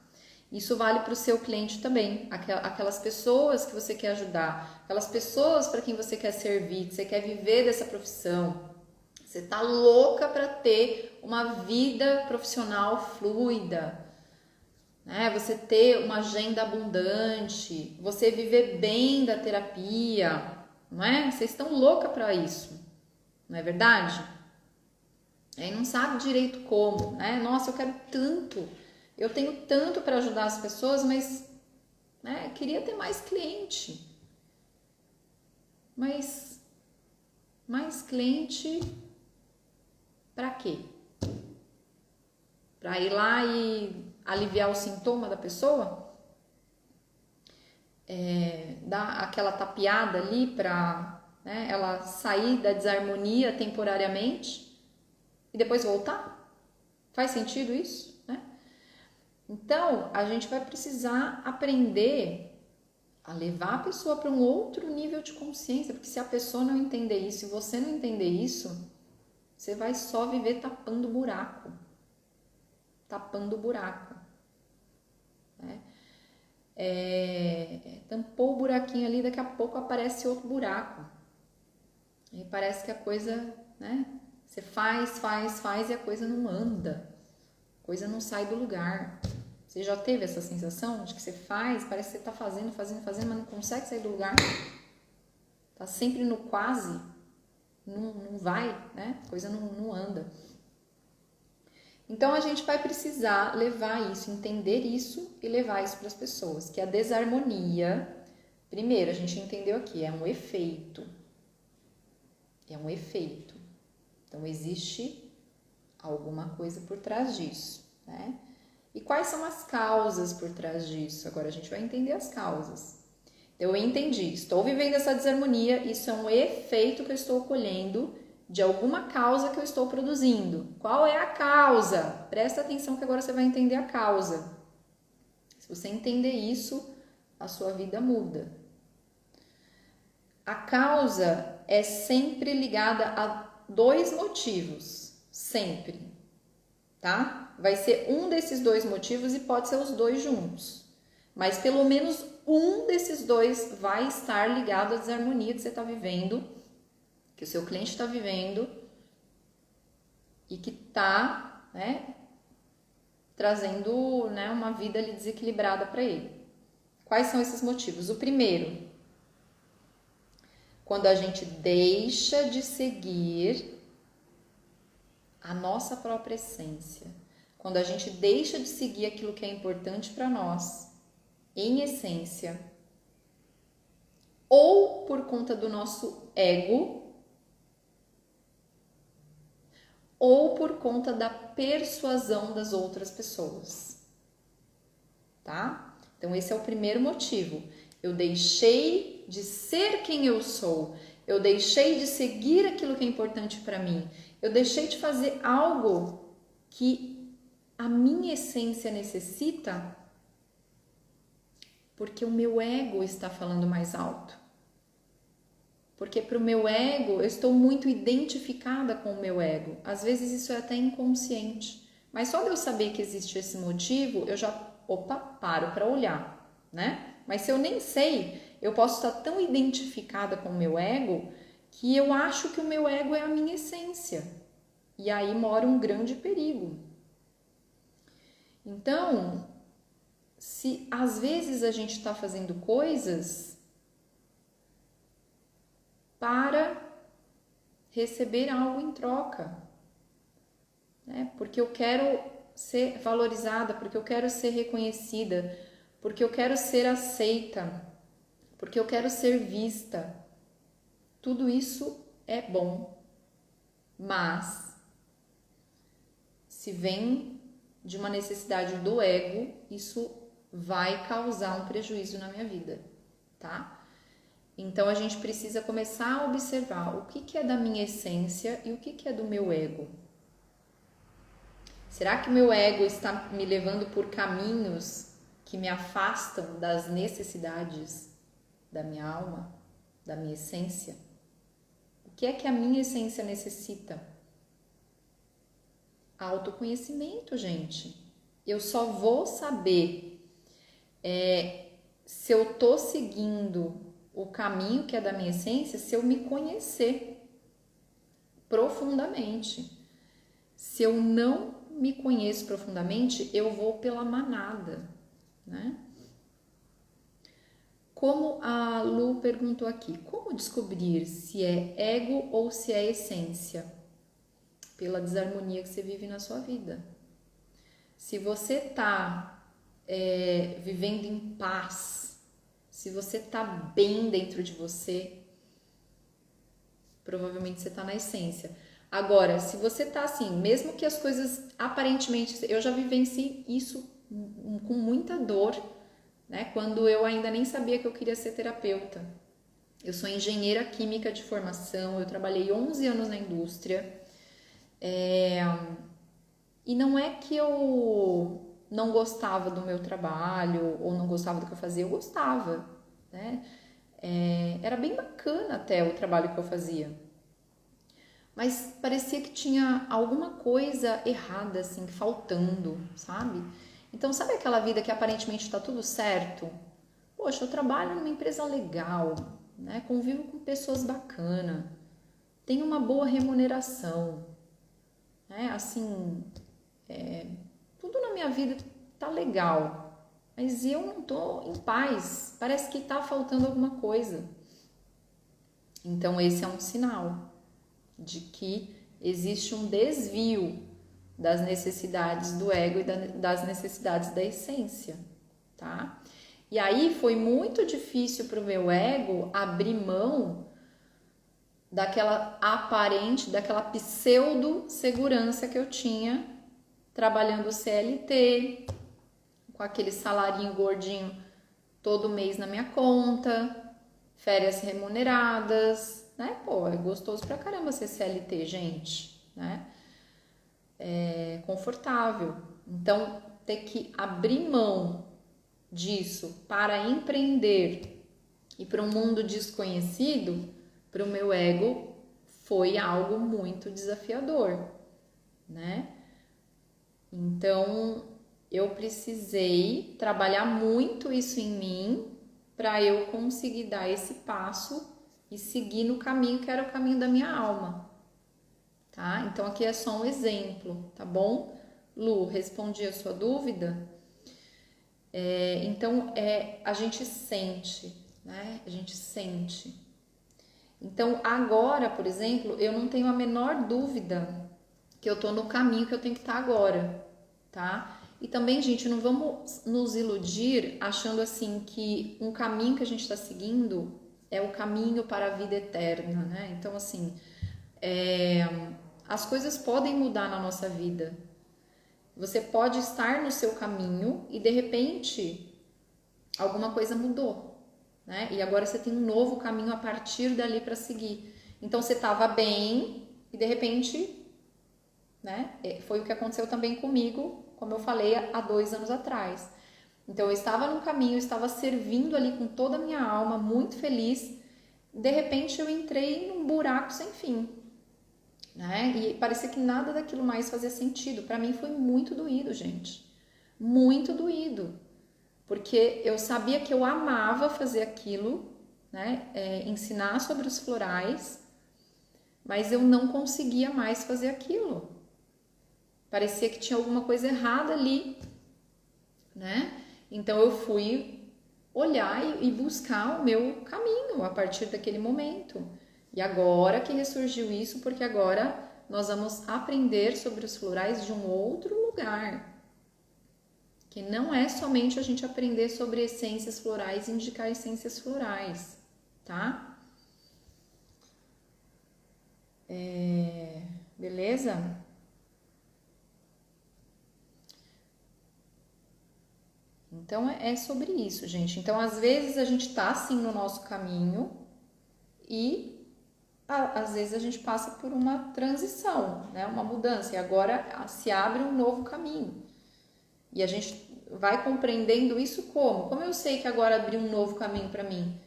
Isso vale para o seu cliente também, aquelas pessoas que você quer ajudar, aquelas pessoas para quem você quer servir, que você quer viver dessa profissão. Você tá louca para ter uma vida profissional fluida, né? Você ter uma agenda abundante, você viver bem da terapia, não é? Vocês estão louca para isso, não é verdade? Aí não sabe direito como, né? Nossa, eu quero tanto, eu tenho tanto para ajudar as pessoas, mas, né, queria ter mais cliente. Mas mais cliente para quê? Para ir lá e aliviar o sintoma da pessoa? Dar aquela tapeada ali para, né, ela sair da desarmonia temporariamente e depois voltar? Faz sentido isso, né? Então, a gente vai precisar aprender a levar a pessoa para um outro nível de consciência, porque se a pessoa não entender isso e você não entender isso, você vai só viver tapando buraco. Tapando buraco. Né? Tampou o buraquinho ali, daqui a pouco aparece outro buraco. E parece que a coisa, né? Você faz e a coisa não anda. A coisa não sai do lugar. Você já teve essa sensação de que você faz, parece que você está fazendo, mas não consegue sair do lugar? Tá sempre no quase, não vai, né? A coisa não anda. Então a gente vai precisar levar isso, entender isso e levar isso para as pessoas, que a desarmonia, primeiro a gente entendeu aqui, é um efeito. É um efeito. Então existe alguma coisa por trás disso, né? E quais são as causas por trás disso? Agora a gente vai entender as causas. Então eu entendi, estou vivendo essa desarmonia, isso é um efeito que eu estou colhendo de alguma causa que eu estou produzindo. Qual é a causa? Presta atenção que agora você vai entender a causa. Se você entender isso, a sua vida muda. A causa é sempre ligada a dois motivos, sempre, tá? Vai ser um desses dois motivos e pode ser os dois juntos. Mas pelo menos um desses dois vai estar ligado à desarmonia que você está vivendo, que o seu cliente está vivendo e que está, né, trazendo, né, uma vida ali desequilibrada para ele. Quais são esses motivos? O primeiro, quando a gente deixa de seguir a nossa própria essência, quando a gente deixa de seguir aquilo que é importante para nós, em essência, ou por conta do nosso ego, ou por conta da persuasão das outras pessoas, tá? Então esse é o primeiro motivo. Eu deixei de ser quem eu sou, eu deixei de seguir aquilo que é importante para mim, eu deixei de fazer algo que a minha essência necessita, porque o meu ego está falando mais alto. Porque para o meu ego, eu estou muito identificada com o meu ego. Às vezes isso é até inconsciente. Mas só de eu saber que existe esse motivo, eu já, paro para olhar, né? Mas se eu nem sei, eu posso estar tão identificada com o meu ego que eu acho que o meu ego é a minha essência. E aí mora um grande perigo. Então, se às vezes a gente está fazendo coisas para receber algo em troca, né? Porque eu quero ser valorizada, porque eu quero ser reconhecida, porque eu quero ser aceita, porque eu quero ser vista. Tudo isso é bom, mas se vem de uma necessidade do ego, isso vai causar um prejuízo na minha vida, tá? Então a gente precisa começar a observar o que é da minha essência e o que é do meu ego. Será que o meu ego está me levando por caminhos que me afastam das necessidades da minha alma, da minha essência? O que é que a minha essência necessita? Autoconhecimento, gente. Eu só vou saber se eu tô seguindo o caminho que é da minha essência se eu me conhecer profundamente. Se eu não me conheço profundamente, eu vou pela manada, né? Como a Lu perguntou aqui, como descobrir se é ego ou se é essência? Pela desarmonia que você vive na sua vida. Se você tá vivendo em paz, se você tá bem dentro de você, provavelmente você tá na essência. Agora, se você tá assim, mesmo que as coisas aparentemente, eu já vivenciei isso com muita dor, né? Quando eu ainda nem sabia que eu queria ser terapeuta. Eu sou engenheira química de formação, eu trabalhei 11 anos na indústria. E não é que eu não gostava do meu trabalho ou não gostava do que eu fazia, eu gostava, né? Era bem bacana até o trabalho que eu fazia. Mas parecia que tinha alguma coisa errada, assim, faltando, sabe? Então, sabe aquela vida que aparentemente está tudo certo? Poxa, eu trabalho numa empresa legal, né? Convivo com pessoas bacanas, tenho uma boa remuneração, né? Assim, tudo na minha vida tá legal, mas eu não tô em paz, parece que tá faltando alguma coisa. Então, esse é um sinal de que existe um desvio das necessidades do ego e das necessidades da essência, tá? E aí foi muito difícil para o meu ego abrir mão daquela aparente, daquela pseudo segurança que eu tinha trabalhando CLT, com aquele salarinho gordinho todo mês na minha conta, férias remuneradas, né? Pô, é gostoso pra caramba ser CLT, gente, né? É confortável. Então, ter que abrir mão disso para empreender e para um mundo desconhecido, para o meu ego, foi algo muito desafiador, né? Então, eu precisei trabalhar muito isso em mim para eu conseguir dar esse passo e seguir no caminho que era o caminho da minha alma, tá? Então aqui é só um exemplo, tá bom? Lu, respondi a sua dúvida? Então a gente sente, né? A gente sente. Então agora, por exemplo, eu não tenho a menor dúvida que eu tô no caminho que eu tenho que estar agora, tá? E também, gente, não vamos nos iludir achando assim que um caminho que a gente está seguindo é o caminho para a vida eterna, né? Então, assim, as coisas podem mudar na nossa vida. Você pode estar no seu caminho e de repente alguma coisa mudou, né? E agora você tem um novo caminho a partir dali para seguir. Então você estava bem e de repente, né? Foi o que aconteceu também comigo, como eu falei há 2 anos atrás. Então eu estava no caminho, eu estava servindo ali com toda a minha alma, muito feliz. De repente eu entrei num buraco sem fim, né? E parecia que nada daquilo mais fazia sentido. Para mim foi muito doído, gente. Muito doído. Porque eu sabia que eu amava fazer aquilo, né? Ensinar sobre os florais, mas eu não conseguia mais fazer aquilo. Parecia que tinha alguma coisa errada ali, né? Então eu fui olhar e buscar o meu caminho a partir daquele momento. E agora que ressurgiu isso, porque agora nós vamos aprender sobre os florais de um outro lugar. Que não é somente a gente aprender sobre essências florais e indicar essências florais, tá? Beleza? Então é sobre isso, gente. Então, às vezes a gente tá assim no nosso caminho e às vezes a gente passa por uma transição, né? Uma mudança. E agora se abre um novo caminho. E a gente vai compreendendo isso como? Como eu sei que agora abriu um novo caminho para mim?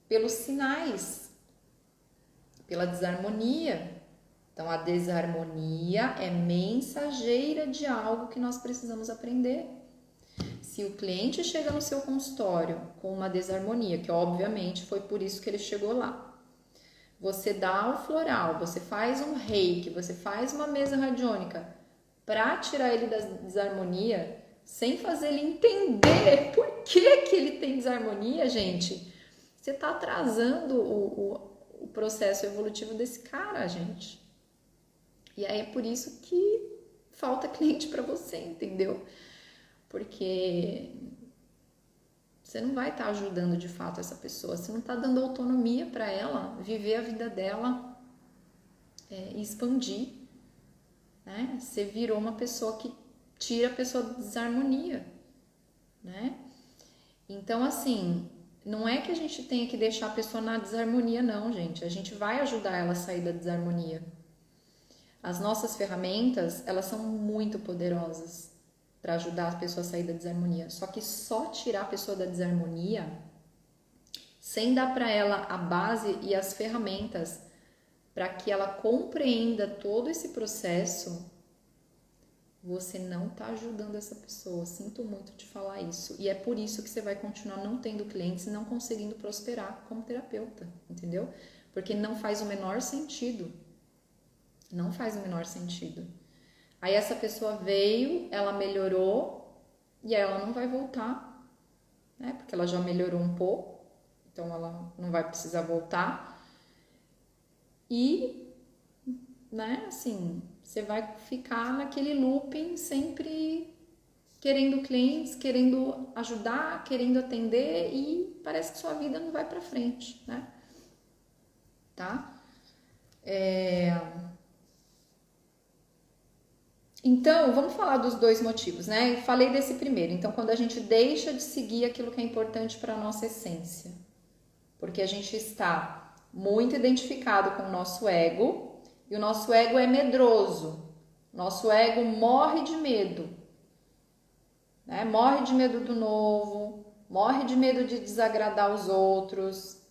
Pelos sinais, pela desarmonia. Então, a desarmonia é mensageira de algo que nós precisamos aprender. Se o cliente chega no seu consultório com uma desarmonia, que obviamente foi por isso que ele chegou lá, você dá o floral, você faz um reiki, você faz uma mesa radiônica para tirar ele da desarmonia, sem fazer ele entender por que ele tem desarmonia, gente, você está atrasando o processo evolutivo desse cara, gente. E aí é por isso que falta cliente para você, entendeu? Porque você não vai estar ajudando de fato essa pessoa, você não está dando autonomia para ela viver a vida dela e expandir, né? Você virou uma pessoa que tira a pessoa da desarmonia, né? Então, assim, não é que a gente tenha que deixar a pessoa na desarmonia, não, gente. A gente vai ajudar ela a sair da desarmonia. As nossas ferramentas, elas são muito poderosas para ajudar a pessoa a sair da desarmonia. Só que só tirar a pessoa da desarmonia, sem dar para ela a base e as ferramentas para que ela compreenda todo esse processo, você não está ajudando essa pessoa. Sinto muito te falar isso. E é por isso que você vai continuar não tendo clientes e não conseguindo prosperar como terapeuta, entendeu? Porque não faz o menor sentido. Não faz o menor sentido. Aí essa pessoa veio, ela melhorou e ela não vai voltar, né? Porque ela já melhorou um pouco, então ela não vai precisar voltar. E, né, assim, você vai ficar naquele looping sempre querendo clientes, querendo ajudar, querendo atender e parece que sua vida não vai pra frente, né? Tá? Então, vamos falar dos 2 motivos, né? Eu falei desse primeiro. Então, quando a gente deixa de seguir aquilo que é importante para a nossa essência, porque a gente está muito identificado com o nosso ego e o nosso ego é medroso. Nosso ego morre de medo, né? Morre de medo do novo, morre de medo de desagradar os outros,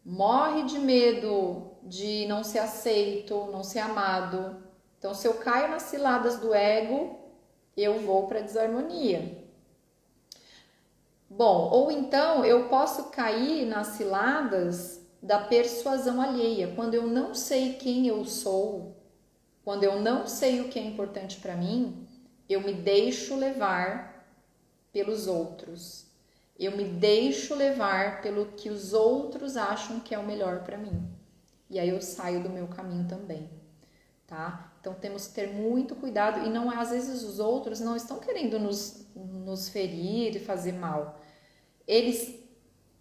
morre de medo de não ser aceito, não ser amado. Então, se eu caio nas ciladas do ego, eu vou para a desarmonia. Bom, ou então eu posso cair nas ciladas da persuasão alheia, quando eu não sei quem eu sou, quando eu não sei o que é importante para mim, eu me deixo levar pelos outros. Eu me deixo levar pelo que os outros acham que é o melhor para mim. E aí eu saio do meu caminho também, tá? Então temos que ter muito cuidado e não, às vezes os outros não estão querendo nos ferir e fazer mal. Eles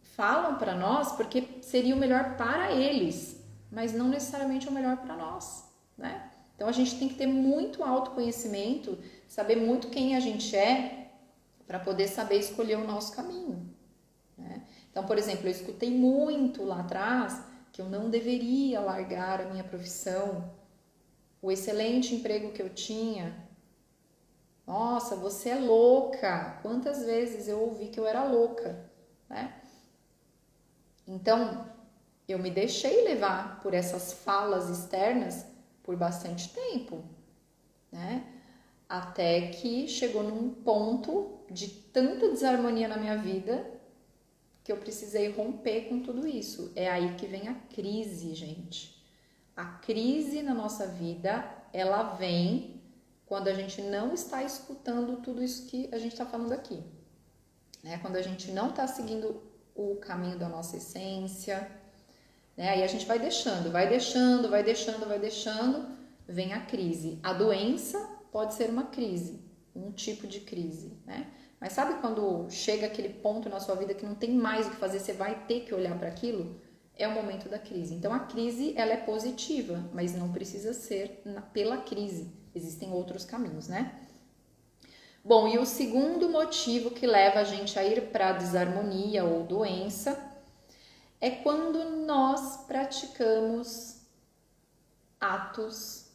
falam para nós porque seria o melhor para eles, mas não necessariamente o melhor para nós, né? Então a gente tem que ter muito autoconhecimento, saber muito quem a gente é para poder saber escolher o nosso caminho, né? Então, por exemplo, eu escutei muito lá atrás que eu não deveria largar a minha profissão, o excelente emprego que eu tinha. Nossa, você é louca! Quantas vezes eu ouvi que eu era louca, né? Então, eu me deixei levar por essas falas externas por bastante tempo, né? Até que chegou num ponto de tanta desarmonia na minha vida que eu precisei romper com tudo isso. É aí que vem a crise, gente. A crise na nossa vida, ela vem quando a gente não está escutando tudo isso que a gente está falando aqui, né? Quando a gente não está seguindo o caminho da nossa essência, né? Aí a gente vai deixando, vem a crise. A doença pode ser uma crise, um tipo de crise, né? Mas sabe quando chega aquele ponto na sua vida que não tem mais o que fazer, você vai ter que olhar para aquilo? É o momento da crise. Então a crise, ela é positiva, mas não precisa ser pela crise. Existem outros caminhos, né? Bom, e o segundo motivo que leva a gente a ir para a desarmonia ou doença é quando nós praticamos atos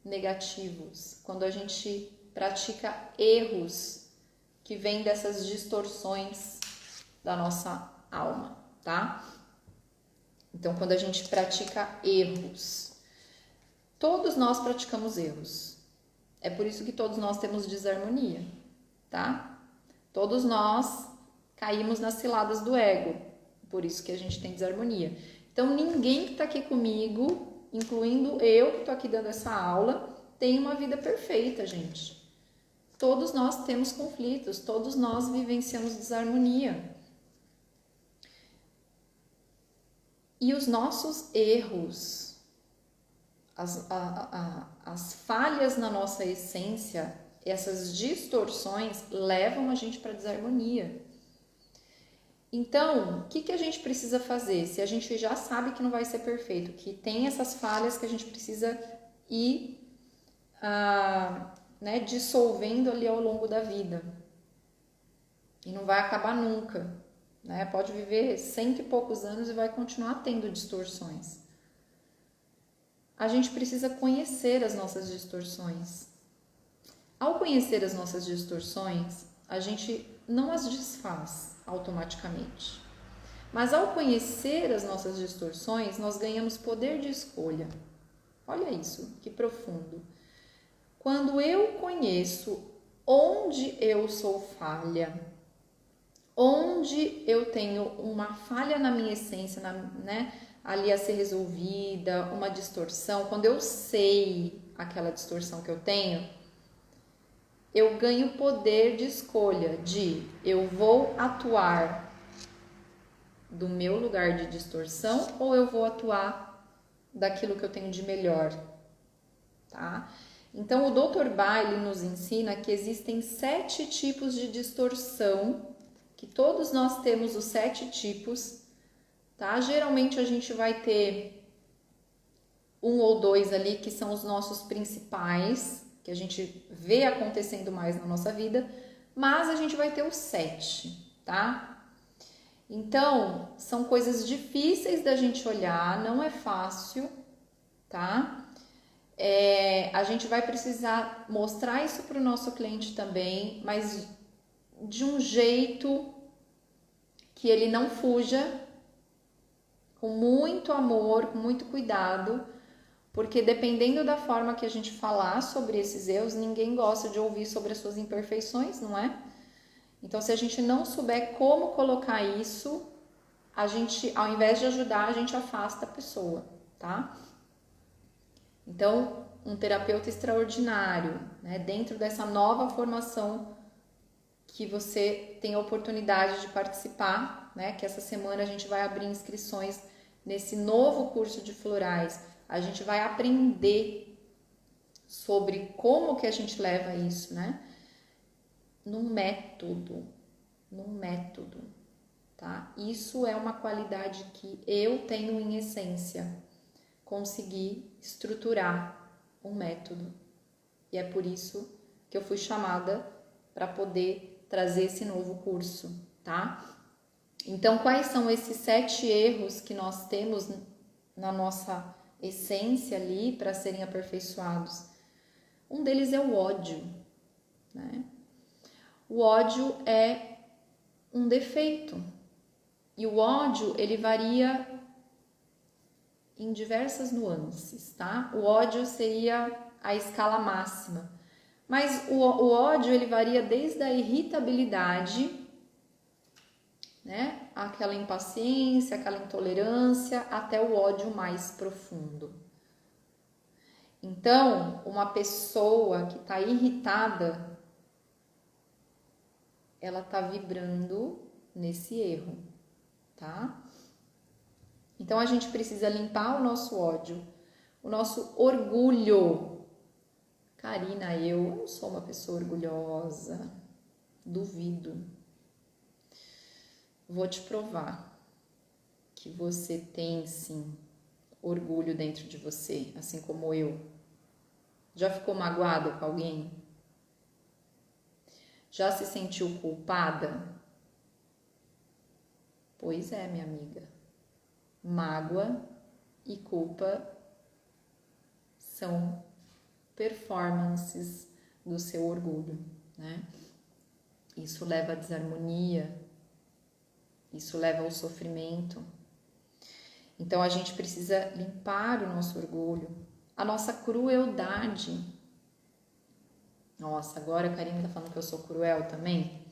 negativos, quando a gente pratica erros que vêm dessas distorções da nossa alma, tá? Então, quando a gente pratica erros, todos nós praticamos erros. É por isso que todos nós temos desarmonia, tá? Todos nós caímos nas ciladas do ego, por isso que a gente tem desarmonia. Então, ninguém que está aqui comigo, incluindo eu que estou aqui dando essa aula, tem uma vida perfeita, gente. Todos nós temos conflitos, todos nós vivenciamos desarmonia. E os nossos erros, as falhas na nossa essência, essas distorções levam a gente para desarmonia. Então, o que a gente precisa fazer? Se a gente já sabe que não vai ser perfeito, que tem essas falhas que a gente precisa ir dissolvendo ali ao longo da vida. E não vai acabar nunca, né? Pode viver 100 e poucos anos e vai continuar tendo distorções. A gente precisa conhecer as nossas distorções. Ao conhecer as nossas distorções, a gente não as desfaz automaticamente. Mas ao conhecer as nossas distorções, nós ganhamos poder de escolha. Olha isso, que profundo. Quando eu conheço onde eu sou falha, onde eu tenho uma falha na minha essência, ali a ser resolvida, uma distorção, quando eu sei aquela distorção que eu tenho, eu ganho poder de escolha de eu vou atuar do meu lugar de distorção ou eu vou atuar daquilo que eu tenho de melhor, tá? Então o Dr. Bailey nos ensina que existem 7 tipos de distorção, que todos nós temos os 7 tipos, tá? Geralmente a gente vai ter 1 ou 2 ali que são os nossos principais, que a gente vê acontecendo mais na nossa vida, mas a gente vai ter os 7, tá? Então, são coisas difíceis da gente olhar, não é fácil, tá? A gente vai precisar mostrar isso para o nosso cliente também, mas de um jeito que ele não fuja, com muito amor, com muito cuidado, porque dependendo da forma que a gente falar sobre esses erros, ninguém gosta de ouvir sobre as suas imperfeições, não é? Então, se a gente não souber como colocar isso, a gente, ao invés de ajudar, a gente afasta a pessoa, tá? Então, um terapeuta extraordinário, né? Dentro dessa nova formação que você tem a oportunidade de participar, né? Que essa semana a gente vai abrir inscrições nesse novo curso de florais. A gente vai aprender sobre como que a gente leva isso, né? Num método, tá? Isso é uma qualidade que eu tenho em essência, conseguir estruturar um método. E é por isso que eu fui chamada para poder trazer esse novo curso, tá? Então, quais são esses 7 erros que nós temos na nossa essência ali para serem aperfeiçoados? Um deles é o ódio, né? O ódio é um defeito. E o ódio, ele varia em diversas nuances, tá? O ódio seria a escala máxima. Mas o ódio, ele varia desde a irritabilidade, né? Aquela impaciência, aquela intolerância, até o ódio mais profundo. Então, uma pessoa que está irritada, ela está vibrando nesse erro, tá? Então, a gente precisa limpar o nosso ódio, o nosso orgulho. Karina, eu não sou uma pessoa orgulhosa, duvido. Vou te provar que você tem, sim, orgulho dentro de você, assim como eu. Já ficou magoada com alguém? Já se sentiu culpada? Pois é, minha amiga. Mágoa e culpa são performances do seu orgulho, né? Isso leva à desarmonia, isso leva ao sofrimento. Então a gente precisa limpar o nosso orgulho, a nossa crueldade. Nossa, agora a Karina tá falando que eu sou cruel também.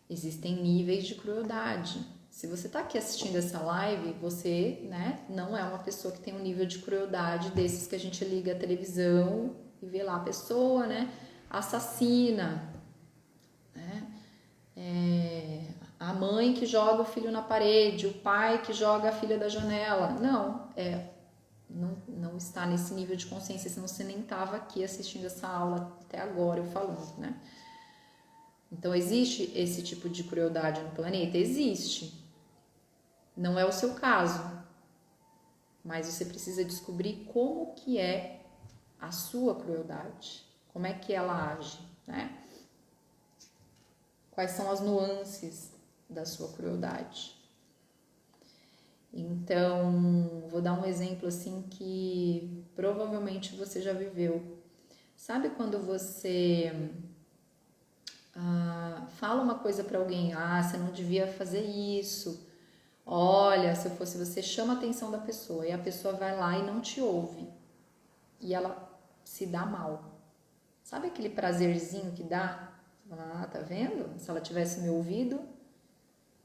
Existem níveis de crueldade. Se você tá aqui assistindo essa live, você, né, não é uma pessoa que tem um nível de crueldade desses que a gente liga a televisão e vê lá a pessoa, né, assassina, né, a mãe que joga o filho na parede, o pai que joga a filha da janela. Não está nesse nível de consciência, senão você nem estava aqui assistindo essa aula até agora eu falando, né? Então, existe esse tipo de crueldade no planeta? Existe. Não é o seu caso, mas você precisa descobrir como que é a sua crueldade, como é que ela age, né? Quais são as nuances da sua crueldade. Então, vou dar um exemplo assim que provavelmente você já viveu. Sabe quando você fala uma coisa para alguém, você não devia fazer isso, olha, se eu fosse você, chama a atenção da pessoa, e a pessoa vai lá e não te ouve, e ela se dá mal. Sabe aquele prazerzinho que dá? Você fala, tá vendo? Se ela tivesse me ouvido,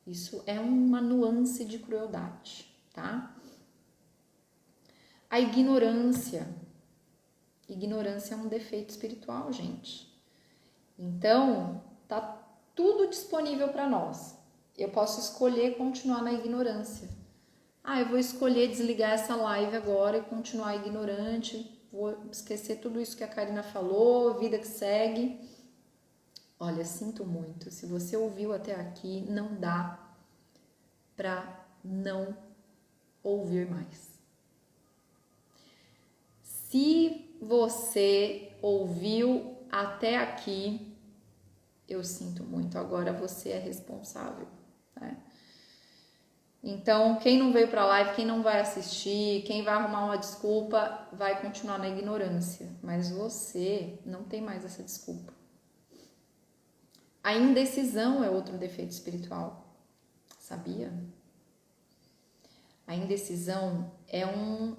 isso é uma nuance de crueldade, tá? A ignorância. Ignorância é um defeito espiritual, gente. Então, tá tudo disponível para nós. Eu posso escolher continuar na ignorância. Eu vou escolher desligar essa live agora e continuar ignorante. Vou esquecer tudo isso que a Karina falou, vida que segue. Olha, sinto muito. Se você ouviu até aqui, não dá para não ouvir mais. Se você ouviu até aqui, eu sinto muito. Agora você é responsável, né? Então, quem não veio para a live, quem não vai assistir, quem vai arrumar uma desculpa, vai continuar na ignorância. Mas você não tem mais essa desculpa. A indecisão é outro defeito espiritual. Sabia? A indecisão é um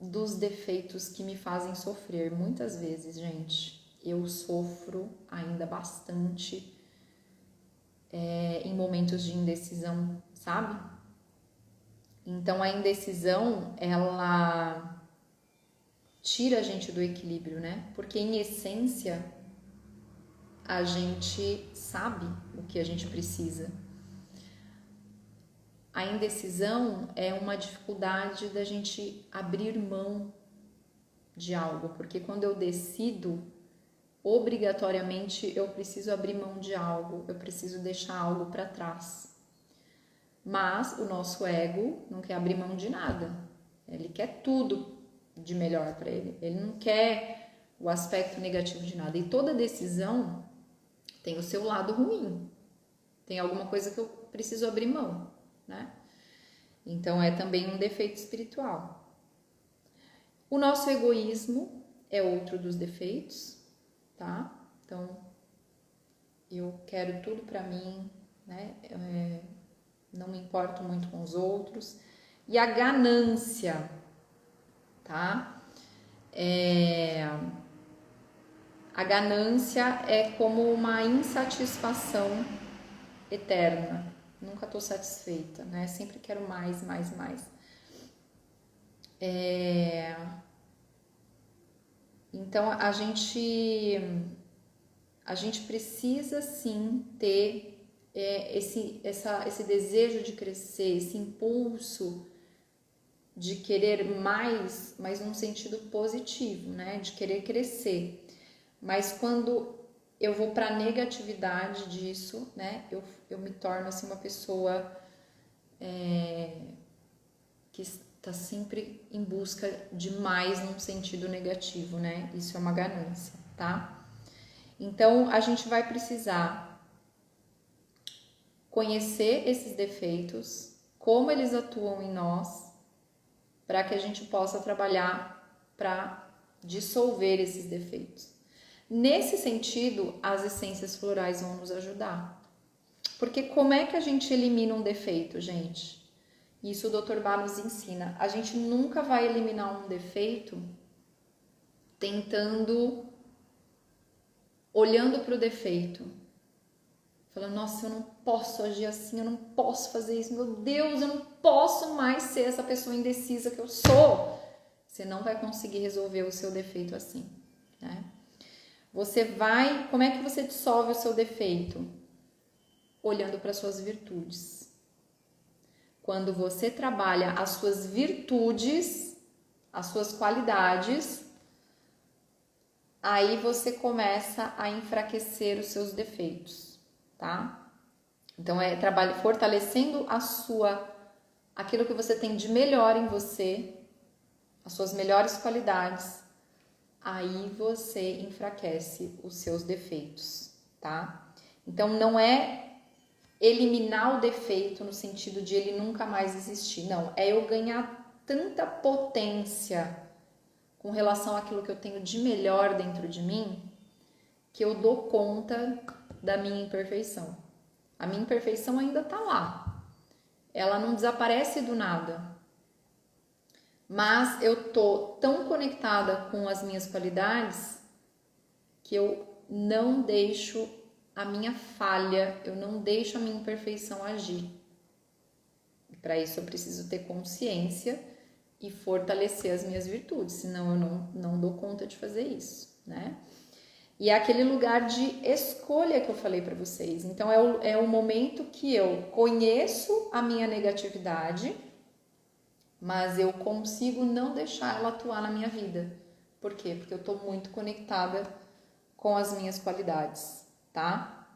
dos defeitos que me fazem sofrer muitas vezes, gente. Eu sofro ainda bastante em momentos de indecisão, sabe? Então a indecisão, ela tira a gente do equilíbrio, né? Porque em essência a gente sabe o que a gente precisa. A indecisão é uma dificuldade da gente abrir mão de algo, porque quando eu decido, obrigatoriamente eu preciso abrir mão de algo, eu preciso deixar algo para trás. Mas o nosso ego não quer abrir mão de nada, ele quer tudo de melhor para ele, ele não quer o aspecto negativo de nada. E toda decisão tem o seu lado ruim, tem alguma coisa que eu preciso abrir mão, né? Então é também um defeito espiritual. O nosso egoísmo é outro dos defeitos, tá? Então eu quero tudo para mim, né? Não me importo muito com os outros. E a ganância, tá? A ganância é como uma insatisfação eterna. Nunca estou satisfeita, né? Sempre quero mais, mais, mais. Então a gente precisa sim ter esse desejo de crescer, esse impulso de querer mais, mas num sentido positivo, né? De querer crescer. Mas quando eu vou para a negatividade disso, né? Eu me torno assim uma pessoa que está sempre em busca de mais num sentido negativo, né? Isso é uma ganância, tá? Então a gente vai precisar conhecer esses defeitos, como eles atuam em nós, para que a gente possa trabalhar para dissolver esses defeitos. Nesse sentido, as essências florais vão nos ajudar. Porque como é que a gente elimina um defeito, gente? Isso o Dr. Bá nos ensina. A gente nunca vai eliminar um defeito olhando para o defeito. Falando, nossa, eu não posso agir assim, eu não posso fazer isso. Meu Deus, eu não posso mais ser essa pessoa indecisa que eu sou. Você não vai conseguir resolver o seu defeito assim, né? Como é que você dissolve o seu defeito? Olhando para suas virtudes. Quando você trabalha as suas virtudes, as suas qualidades, aí você começa a enfraquecer os seus defeitos, tá? Então é trabalho fortalecendo aquilo que você tem de melhor em você, as suas melhores qualidades. Aí você enfraquece os seus defeitos, tá? Então não é eliminar o defeito no sentido de ele nunca mais existir, não, é eu ganhar tanta potência com relação àquilo que eu tenho de melhor dentro de mim, que eu dou conta da minha imperfeição. A minha imperfeição ainda tá lá, ela não desaparece do nada, mas eu tô tão conectada com as minhas qualidades que eu não deixo a minha falha, eu não deixo a minha imperfeição agir. Para isso eu preciso ter consciência e fortalecer as minhas virtudes, senão eu não dou conta de fazer isso, né? E é aquele lugar de escolha que eu falei para vocês. Então é o momento que eu conheço a minha negatividade, mas eu consigo não deixar ela atuar na minha vida. Por quê? Porque eu estou muito conectada com as minhas qualidades, tá?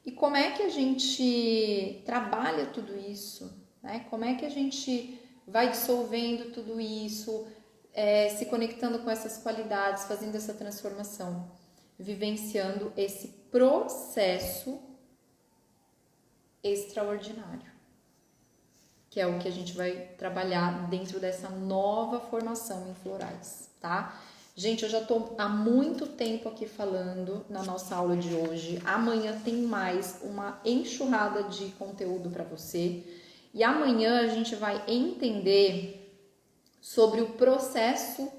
E como é que a gente trabalha tudo isso, né? Como é que a gente vai dissolvendo tudo isso, se conectando com essas qualidades, fazendo essa transformação, vivenciando esse processo extraordinário, que é o que a gente vai trabalhar dentro dessa nova formação em florais, tá? Gente, eu já tô há muito tempo aqui falando na nossa aula de hoje. Amanhã tem mais uma enxurrada de conteúdo para você. E amanhã a gente vai entender sobre o processo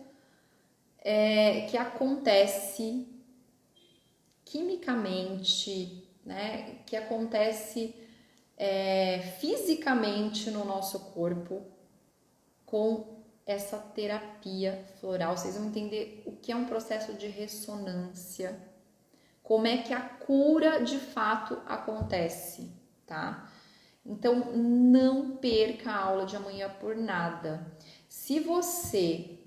que acontece quimicamente, né, que acontece fisicamente no nosso corpo com essa terapia floral. Vocês vão entender o que é um processo de ressonância, como é que a cura de fato acontece, tá? Então, não perca a aula de amanhã por nada. Se você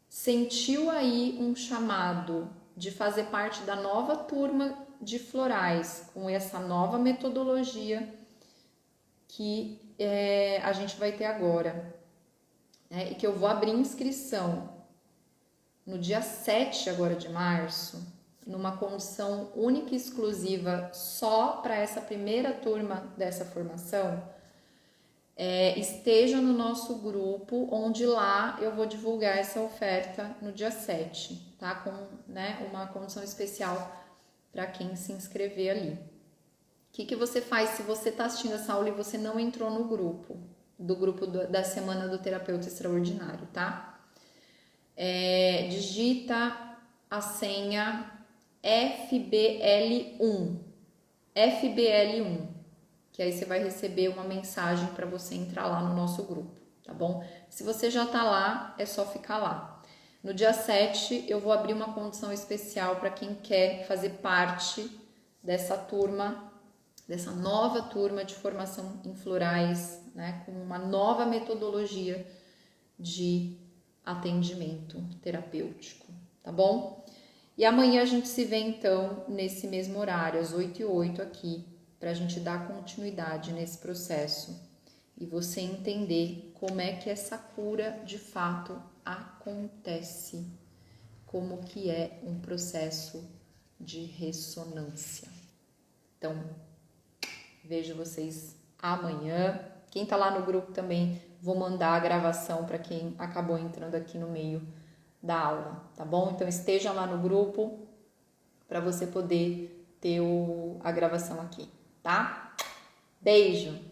sentiu aí um chamado de fazer parte da nova turma de florais, com essa nova metodologia que a gente vai ter agora, né? E que eu vou abrir inscrição no dia 7 agora de março, numa condição única e exclusiva só para essa primeira turma dessa formação, esteja no nosso grupo, onde lá eu vou divulgar essa oferta no dia 7, tá? Com, né, uma condição especial para quem se inscrever ali. O que você faz se você está assistindo essa aula e você não entrou no grupo, da Semana do Terapeuta Extraordinário, tá? Digita a senha FBL1, que aí você vai receber uma mensagem para você entrar lá no nosso grupo, tá bom? Se você já tá lá, é só ficar lá. No dia 7, eu vou abrir uma condição especial para quem quer fazer parte dessa turma, dessa nova turma de formação em florais, né, com uma nova metodologia de atendimento terapêutico, tá bom? E amanhã a gente se vê então nesse mesmo horário, às 8h08 aqui, para a gente dar continuidade nesse processo e você entender como é que essa cura de fato acontece, como que é um processo de ressonância. Então, vejo vocês amanhã. Quem tá lá no grupo também, vou mandar a gravação para quem acabou entrando aqui no meio da aula, tá bom? Então esteja lá no grupo para você poder ter a gravação aqui, tá? Beijo!